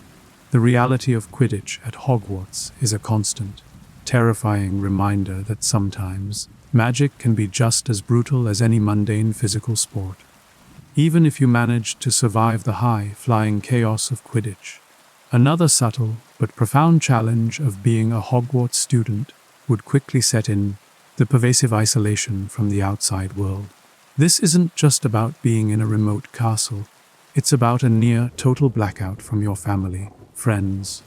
the reality of Quidditch at Hogwarts is a constant, terrifying reminder that sometimes magic can be just as brutal as any mundane physical sport. Even if you manage to survive the high-flying chaos of Quidditch, another subtle but profound challenge of being a Hogwarts student would quickly set in: the pervasive isolation from the outside world. This isn't just about being in a remote castle, it's about a near total blackout from your family, friends,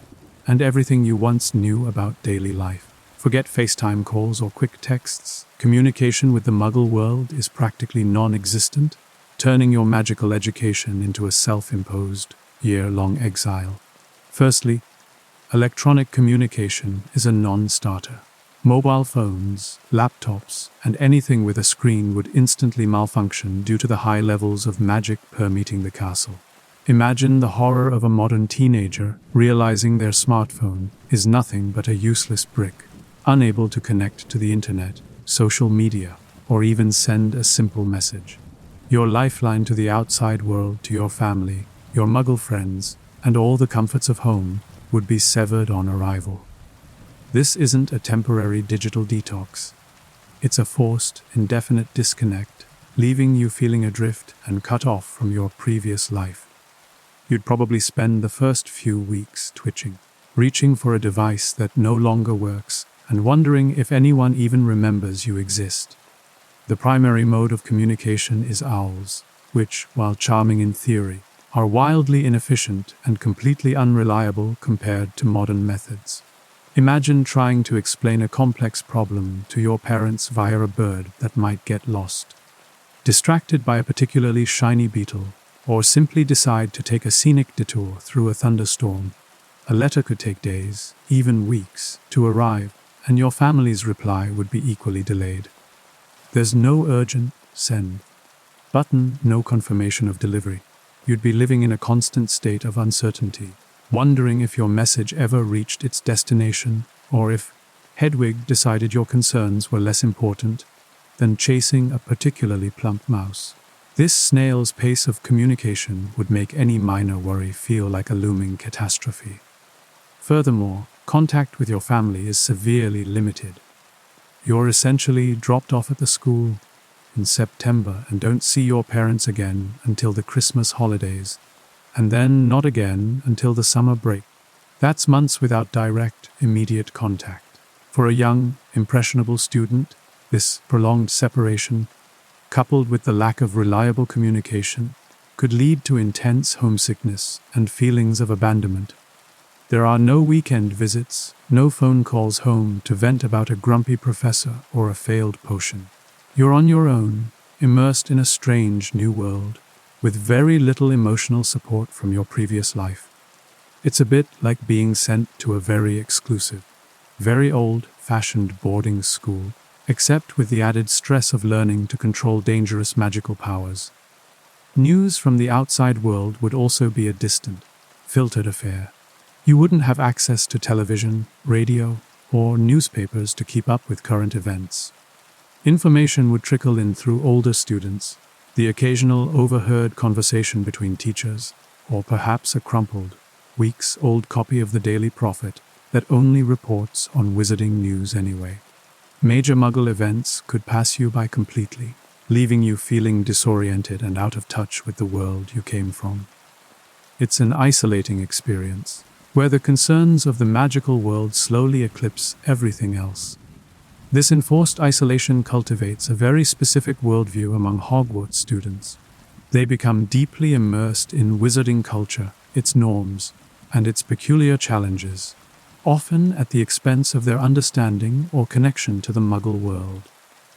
and everything you once knew about daily life. Forget FaceTime calls or quick texts. Communication with the Muggle world is practically non-existent, turning your magical education into a self-imposed, year-long exile. Firstly, electronic communication is a non-starter. Mobile phones, laptops, and anything with a screen would instantly malfunction due to the high levels of magic permeating the castle. Imagine the horror of a modern teenager realizing their smartphone is nothing but a useless brick, unable to connect to the internet, social media, or even send a simple message. Your lifeline to the outside world, to your family, your Muggle friends, and all the comforts of home would be severed on arrival. This isn't a temporary digital detox. It's a forced, indefinite disconnect, leaving you feeling adrift and cut off from your previous life. You'd probably spend the first few weeks twitching, reaching for a device that no longer works, and wondering if anyone even remembers you exist. The primary mode of communication is owls, which, while charming in theory, are wildly inefficient and completely unreliable compared to modern methods. Imagine trying to explain a complex problem to your parents via a bird that might get lost, distracted by a particularly shiny beetle, or simply decide to take a scenic detour through a thunderstorm. A letter could take days, even weeks, to arrive, and your family's reply would be equally delayed. There's no urgent send button, no confirmation of delivery. You'd be living in a constant state of uncertainty, wondering if your message ever reached its destination, or if Hedwig decided your concerns were less important than chasing a particularly plump mouse. This snail's pace of communication would make any minor worry feel like a looming catastrophe. Furthermore, contact with your family is severely limited. You're essentially dropped off at the school, in September and don't see your parents again until the Christmas holidays, and then not again until the summer break. That's months without direct, immediate contact. For a young, impressionable student, this prolonged separation, coupled with the lack of reliable communication, could lead to intense homesickness and feelings of abandonment. There are no weekend visits, no phone calls home to vent about a grumpy professor or a failed potion. You're on your own, immersed in a strange new world, with very little emotional support from your previous life. It's a bit like being sent to a very exclusive, very old-fashioned boarding school, except with the added stress of learning to control dangerous magical powers. News from the outside world would also be a distant, filtered affair. You wouldn't have access to television, radio, or newspapers to keep up with current events. Information would trickle in through older students, the occasional overheard conversation between teachers, or perhaps a crumpled, weeks-old copy of the Daily Prophet that only reports on wizarding news anyway. Major Muggle events could pass you by completely, leaving you feeling disoriented and out of touch with the world you came from. It's an isolating experience, where the concerns of the magical world slowly eclipse everything else. This enforced isolation cultivates a very specific worldview among Hogwarts students. They become deeply immersed in wizarding culture, its norms, and its peculiar challenges, often at the expense of their understanding or connection to the Muggle world.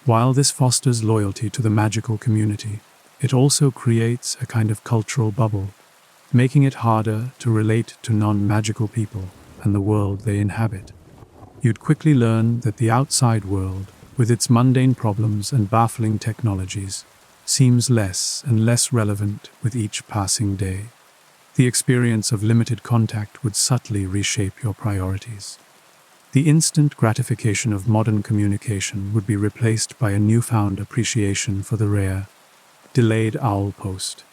While this fosters loyalty to the magical community, it also creates a kind of cultural bubble, making it harder to relate to non-magical people and the world they inhabit. You'd quickly learn that the outside world, with its mundane problems and baffling technologies, seems less and less relevant with each passing day. The experience of limited contact would subtly reshape your priorities. The instant gratification of modern communication would be replaced by a newfound appreciation for the rare, delayed owl post.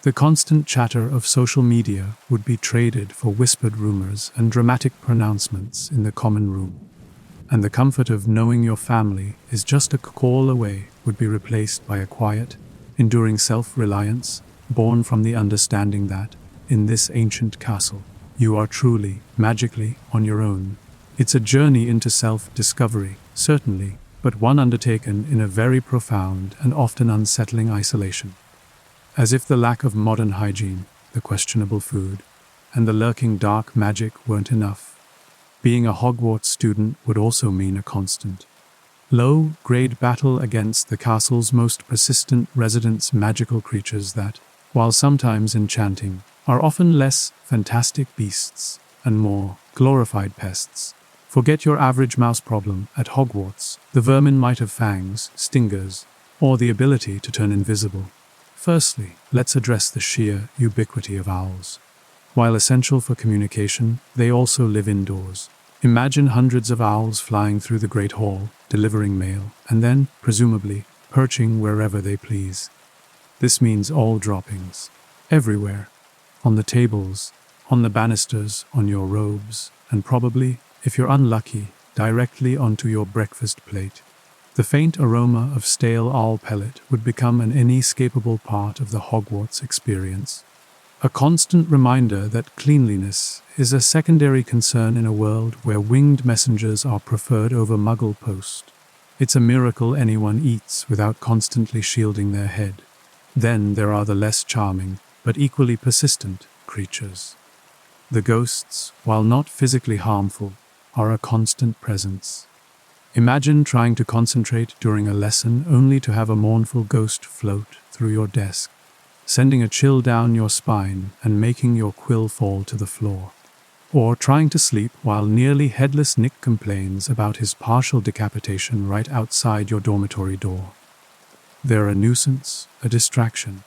The constant chatter of social media would be traded for whispered rumors and dramatic pronouncements in the common room. And the comfort of knowing your family is just a call away would be replaced by a quiet, enduring self-reliance born from the understanding that, in this ancient castle, you are truly, magically, on your own. It's a journey into self-discovery, certainly, but one undertaken in a very profound and often unsettling isolation. As if the lack of modern hygiene, the questionable food, and the lurking dark magic weren't enough, being a Hogwarts student would also mean a constant, low-grade battle against the castle's most persistent residents' magical creatures that, while sometimes enchanting, are often less fantastic beasts and more glorified pests. Forget your average mouse problem at Hogwarts. The vermin might have fangs, stingers, or the ability to turn invisible. Firstly, let's address the sheer ubiquity of owls. While essential for communication, they also live indoors. Imagine hundreds of owls flying through the Great Hall, delivering mail, and then, presumably, perching wherever they please. This means all droppings, everywhere, on the tables, on the banisters, on your robes, and probably, if you're unlucky, directly onto your breakfast plate. The faint aroma of stale owl pellet would become an inescapable part of the Hogwarts experience. A constant reminder that cleanliness is a secondary concern in a world where winged messengers are preferred over Muggle post. It's a miracle anyone eats without constantly shielding their head. Then there are the less charming, but equally persistent, creatures. The ghosts, while not physically harmful, are a constant presence. Imagine trying to concentrate during a lesson only to have a mournful ghost float through your desk, sending a chill down your spine and making your quill fall to the floor. Or trying to sleep while nearly headless Nick complains about his partial decapitation right outside your dormitory door. They're a nuisance, a distraction,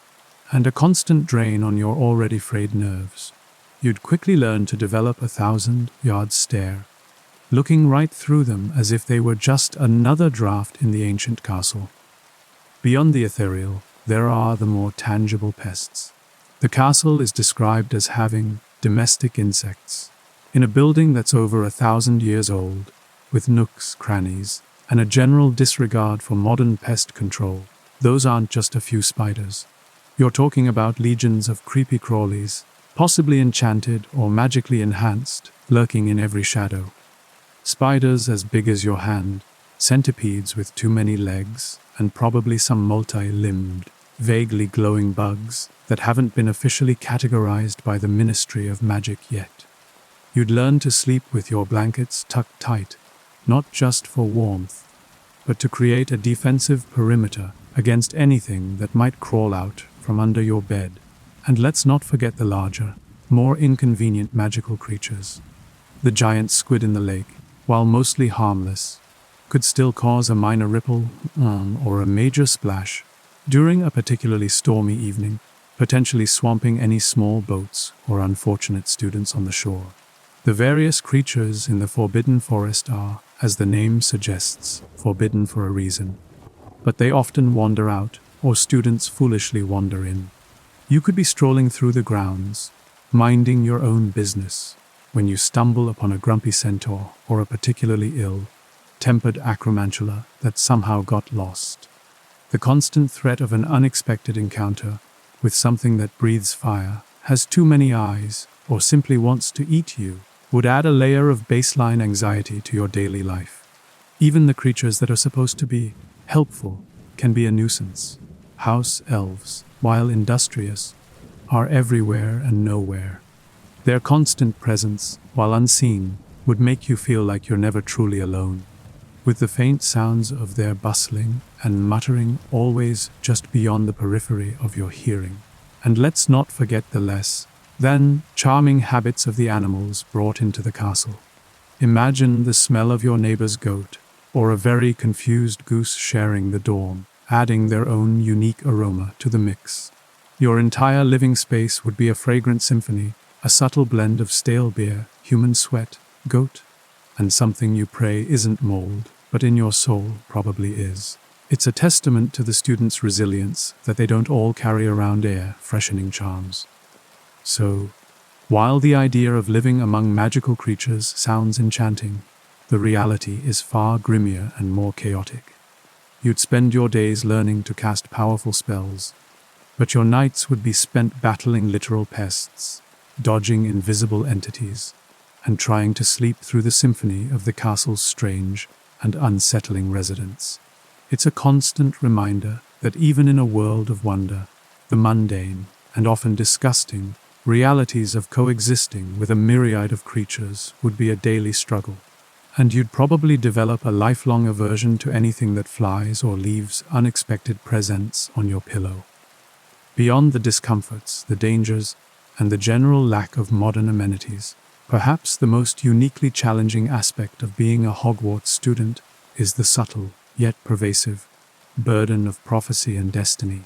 and a constant drain on your already frayed nerves. You'd quickly learn to develop a 1,000-yard stare, looking right through them as if they were just another draft in the ancient castle. Beyond the ethereal, there are the more tangible pests. The castle is described as having domestic insects. In a building that's over 1,000 years old, with nooks, crannies, and a general disregard for modern pest control, those aren't just a few spiders. You're talking about legions of creepy crawlies, possibly enchanted or magically enhanced, lurking in every shadow. Spiders as big as your hand, centipedes with too many legs, and probably some multi-limbed, vaguely glowing bugs that haven't been officially categorized by the Ministry of Magic yet. You'd learn to sleep with your blankets tucked tight, not just for warmth, but to create a defensive perimeter against anything that might crawl out from under your bed. And let's not forget the larger, more inconvenient magical creatures. The giant squid in the lake, while mostly harmless, could still cause a minor ripple or a major splash during a particularly stormy evening, potentially swamping any small boats or unfortunate students on the shore. The various creatures in the Forbidden Forest are, as the name suggests, forbidden for a reason. But they often wander out, or students foolishly wander in. You could be strolling through the grounds, minding your own business, when you stumble upon a grumpy centaur or a particularly ill-tempered acromantula that somehow got lost. The constant threat of an unexpected encounter with something that breathes fire, has too many eyes, or simply wants to eat you, would add a layer of baseline anxiety to your daily life. Even the creatures that are supposed to be helpful can be a nuisance. House elves, while industrious, are everywhere and nowhere. Their constant presence, while unseen, would make you feel like you're never truly alone, with the faint sounds of their bustling and muttering always just beyond the periphery of your hearing. And let's not forget the less than charming habits of the animals brought into the castle. Imagine the smell of your neighbor's goat, or a very confused goose sharing the dorm, adding their own unique aroma to the mix. Your entire living space would be a fragrant symphony, a subtle blend of stale beer, human sweat, goat, and something you pray isn't mold, but in your soul probably is. It's a testament to the students' resilience that they don't all carry around air-freshening charms. So, while the idea of living among magical creatures sounds enchanting, the reality is far grimmier and more chaotic. You'd spend your days learning to cast powerful spells, but your nights would be spent battling literal pests, dodging invisible entities, and trying to sleep through the symphony of the castle's strange and unsettling residents. It's a constant reminder that even in a world of wonder, the mundane and often disgusting realities of coexisting with a myriad of creatures would be a daily struggle. And you'd probably develop a lifelong aversion to anything that flies or leaves unexpected presents on your pillow. Beyond the discomforts, the dangers, and the general lack of modern amenities, perhaps the most uniquely challenging aspect of being a Hogwarts student is the subtle, yet pervasive, burden of prophecy and destiny.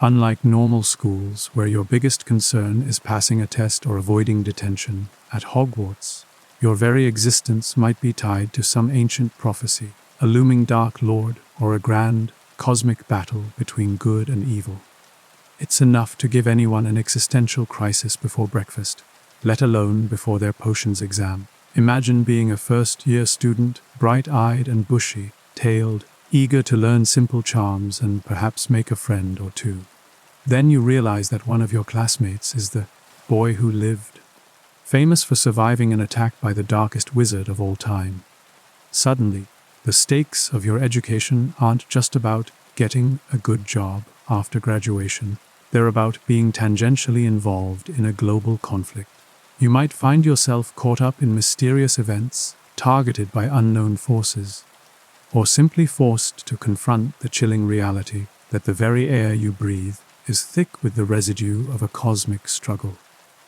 Unlike normal schools, where your biggest concern is passing a test or avoiding detention, at Hogwarts, your very existence might be tied to some ancient prophecy, a looming Dark Lord, or a grand, cosmic battle between good and evil. It's enough to give anyone an existential crisis before breakfast, let alone before their potions exam. Imagine being a first-year student, bright-eyed and bushy-tailed, eager to learn simple charms and perhaps make a friend or two. Then you realize that one of your classmates is the boy who lived, famous for surviving an attack by the darkest wizard of all time. Suddenly, the stakes of your education aren't just about getting a good job after graduation. They're about being tangentially involved in a global conflict. You might find yourself caught up in mysterious events, targeted by unknown forces, or simply forced to confront the chilling reality that the very air you breathe is thick with the residue of a cosmic struggle.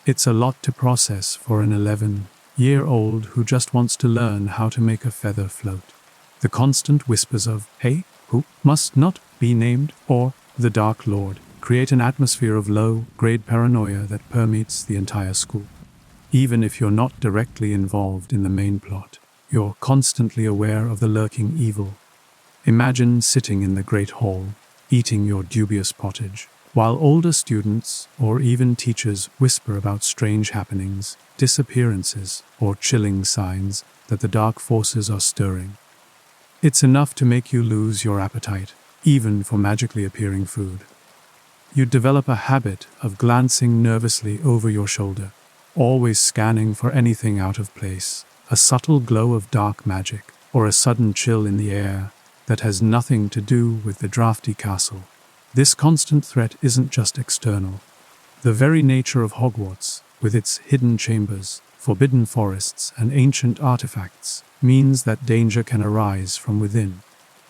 It's a lot to process for an 11-year-old who just wants to learn how to make a feather float. The constant whispers of, "Hey, who must not be named," or "the Dark Lord," create an atmosphere of low-grade paranoia that permeates the entire school. Even if you're not directly involved in the main plot, you're constantly aware of the lurking evil. Imagine sitting in the Great Hall, eating your dubious pottage, while older students or even teachers whisper about strange happenings, disappearances, or chilling signs that the dark forces are stirring. It's enough to make you lose your appetite, even for magically appearing food. You'd develop a habit of glancing nervously over your shoulder, always scanning for anything out of place, a subtle glow of dark magic, or a sudden chill in the air that has nothing to do with the drafty castle. This constant threat isn't just external. The very nature of Hogwarts, with its hidden chambers, forbidden forests, and ancient artifacts, means that danger can arise from within.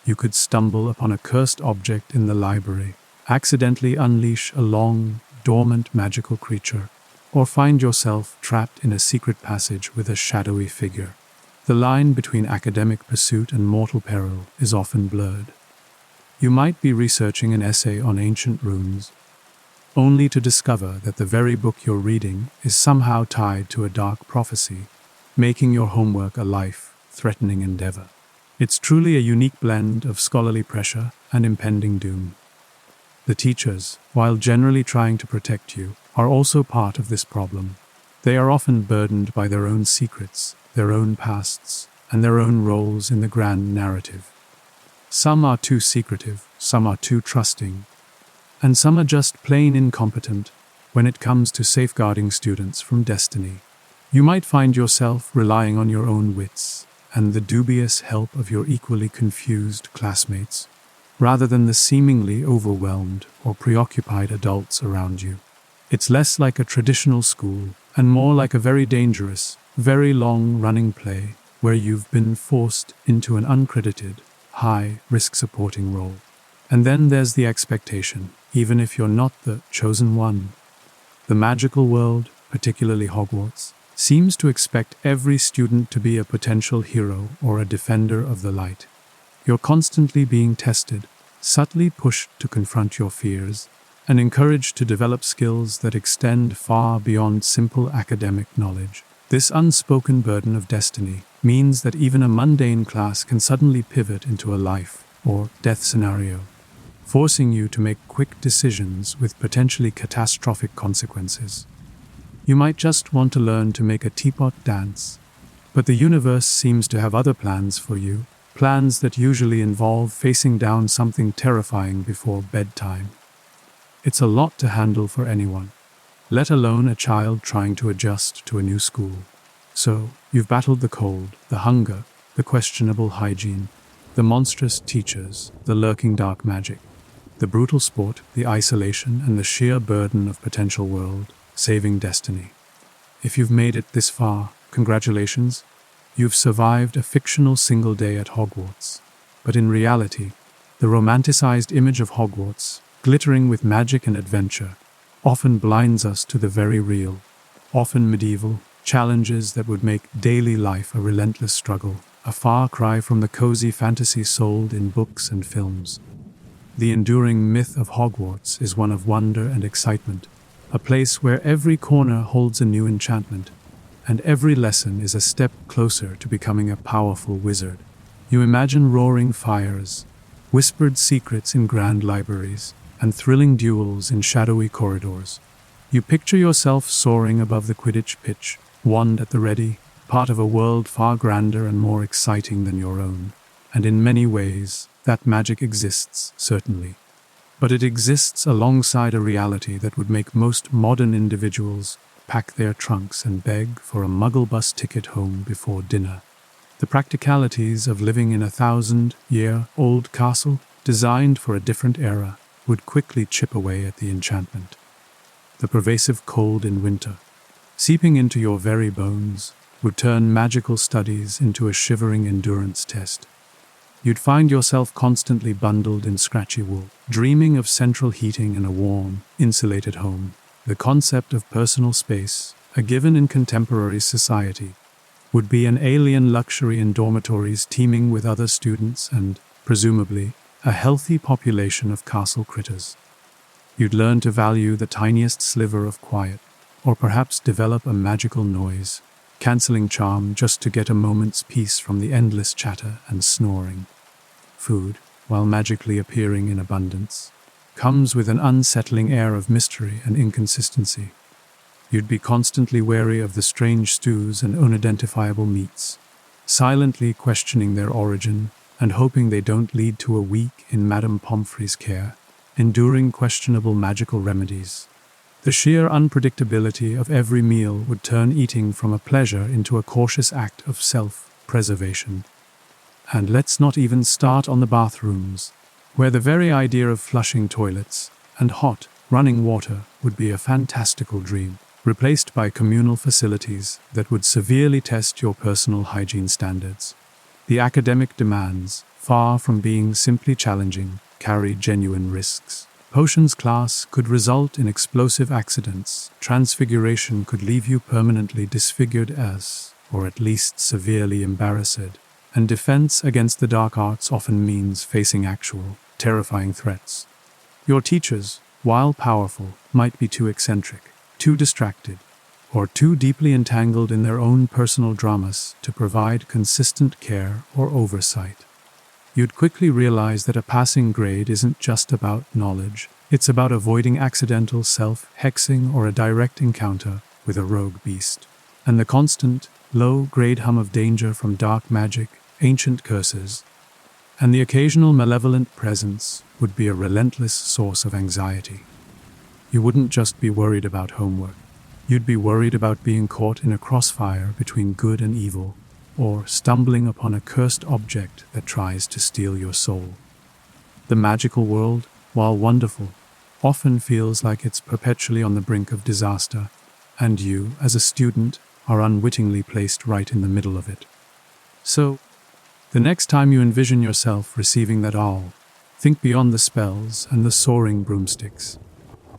You could stumble upon a cursed object in the library, accidentally unleash a long, dormant magical creature, or find yourself trapped in a secret passage with a shadowy figure. The line between academic pursuit and mortal peril is often blurred. You might be researching an essay on ancient runes, only to discover that the very book you're reading is somehow tied to a dark prophecy, making your homework a life-threatening endeavor. It's truly a unique blend of scholarly pressure and impending doom. The teachers, while generally trying to protect you, are also part of this problem. They are often burdened by their own secrets, their own pasts, and their own roles in the grand narrative. Some are too secretive, some are too trusting, and some are just plain incompetent when it comes to safeguarding students from destiny. You might find yourself relying on your own wits and the dubious help of your equally confused classmates, rather than the seemingly overwhelmed or preoccupied adults around you. It's less like a traditional school and more like a very dangerous, very long-running play where you've been forced into an uncredited, high-risk supporting role. And then there's the expectation, even if you're not the chosen one. The magical world, particularly Hogwarts, seems to expect every student to be a potential hero or a defender of the light. You're constantly being tested, subtly pushed to confront your fears, and encouraged to develop skills that extend far beyond simple academic knowledge. This unspoken burden of destiny means that even a mundane class can suddenly pivot into a life or death scenario, forcing you to make quick decisions with potentially catastrophic consequences. You might just want to learn to make a teapot dance, but the universe seems to have other plans for you, plans that usually involve facing down something terrifying before bedtime. It's a lot to handle for anyone, let alone a child trying to adjust to a new school. So, you've battled the cold, the hunger, the questionable hygiene, the monstrous teachers, the lurking dark magic, the brutal sport, the isolation, and the sheer burden of potential world-saving destiny. If you've made it this far, congratulations. You've survived a fictional single day at Hogwarts. But in reality, the romanticized image of Hogwarts, glittering with magic and adventure, often blinds us to the very real, often medieval, challenges that would make daily life a relentless struggle, a far cry from the cozy fantasy sold in books and films. The enduring myth of Hogwarts is one of wonder and excitement, a place where every corner holds a new enchantment, and every lesson is a step closer to becoming a powerful wizard. You imagine roaring fires, whispered secrets in grand libraries, and thrilling duels in shadowy corridors. You picture yourself soaring above the Quidditch pitch, wand at the ready, part of a world far grander and more exciting than your own. And in many ways, that magic exists, certainly. But it exists alongside a reality that would make most modern individuals pack their trunks and beg for a Muggle bus ticket home before dinner. The practicalities of living in a 1,000-year-old castle, designed for a different era, would quickly chip away at the enchantment. The pervasive cold in winter, seeping into your very bones, would turn magical studies into a shivering endurance test. You'd find yourself constantly bundled in scratchy wool, dreaming of central heating and a warm, insulated home. The concept of personal space, a given in contemporary society, would be an alien luxury in dormitories teeming with other students and, presumably, a healthy population of castle critters. You'd learn to value the tiniest sliver of quiet, or perhaps develop a magical noise, cancelling charm just to get a moment's peace from the endless chatter and snoring. Food, while magically appearing in abundance, comes with an unsettling air of mystery and inconsistency. You'd be constantly wary of the strange stews and unidentifiable meats, silently questioning their origin and hoping they don't lead to a week in Madame Pomfrey's care, enduring questionable magical remedies. The sheer unpredictability of every meal would turn eating from a pleasure into a cautious act of self-preservation. And let's not even start on the bathrooms, where the very idea of flushing toilets and hot, running water would be a fantastical dream, replaced by communal facilities that would severely test your personal hygiene standards. The academic demands, far from being simply challenging, carry genuine risks. Potions class could result in explosive accidents, transfiguration could leave you permanently disfigured or at least severely embarrassed, and defense against the dark arts often means facing actual, terrifying threats. Your teachers, while powerful, might be too eccentric, too distracted, or too deeply entangled in their own personal dramas to provide consistent care or oversight. You'd quickly realize that a passing grade isn't just about knowledge, it's about avoiding accidental self-hexing or a direct encounter with a rogue beast. And the constant, low-grade hum of danger from dark magic, ancient curses, and the occasional malevolent presence would be a relentless source of anxiety. You wouldn't just be worried about homework. You'd be worried about being caught in a crossfire between good and evil, or stumbling upon a cursed object that tries to steal your soul. The magical world, while wonderful, often feels like it's perpetually on the brink of disaster, and you, as a student, are unwittingly placed right in the middle of it. So, the next time you envision yourself receiving that awl, think beyond the spells and the soaring broomsticks.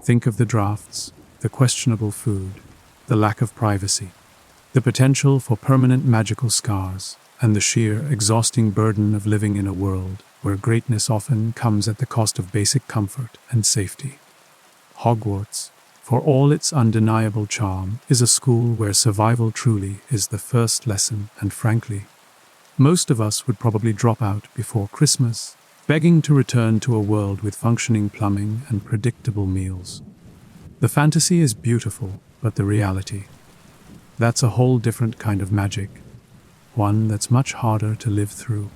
Think of the drafts, the questionable food, the lack of privacy, the potential for permanent magical scars, and the sheer, exhausting burden of living in a world where greatness often comes at the cost of basic comfort and safety. Hogwarts, for all its undeniable charm, is a school where survival truly is the first lesson, and frankly, most of us would probably drop out before Christmas, begging to return to a world with functioning plumbing and predictable meals. The fantasy is beautiful, but the reality, that's a whole different kind of magic, one that's much harder to live through.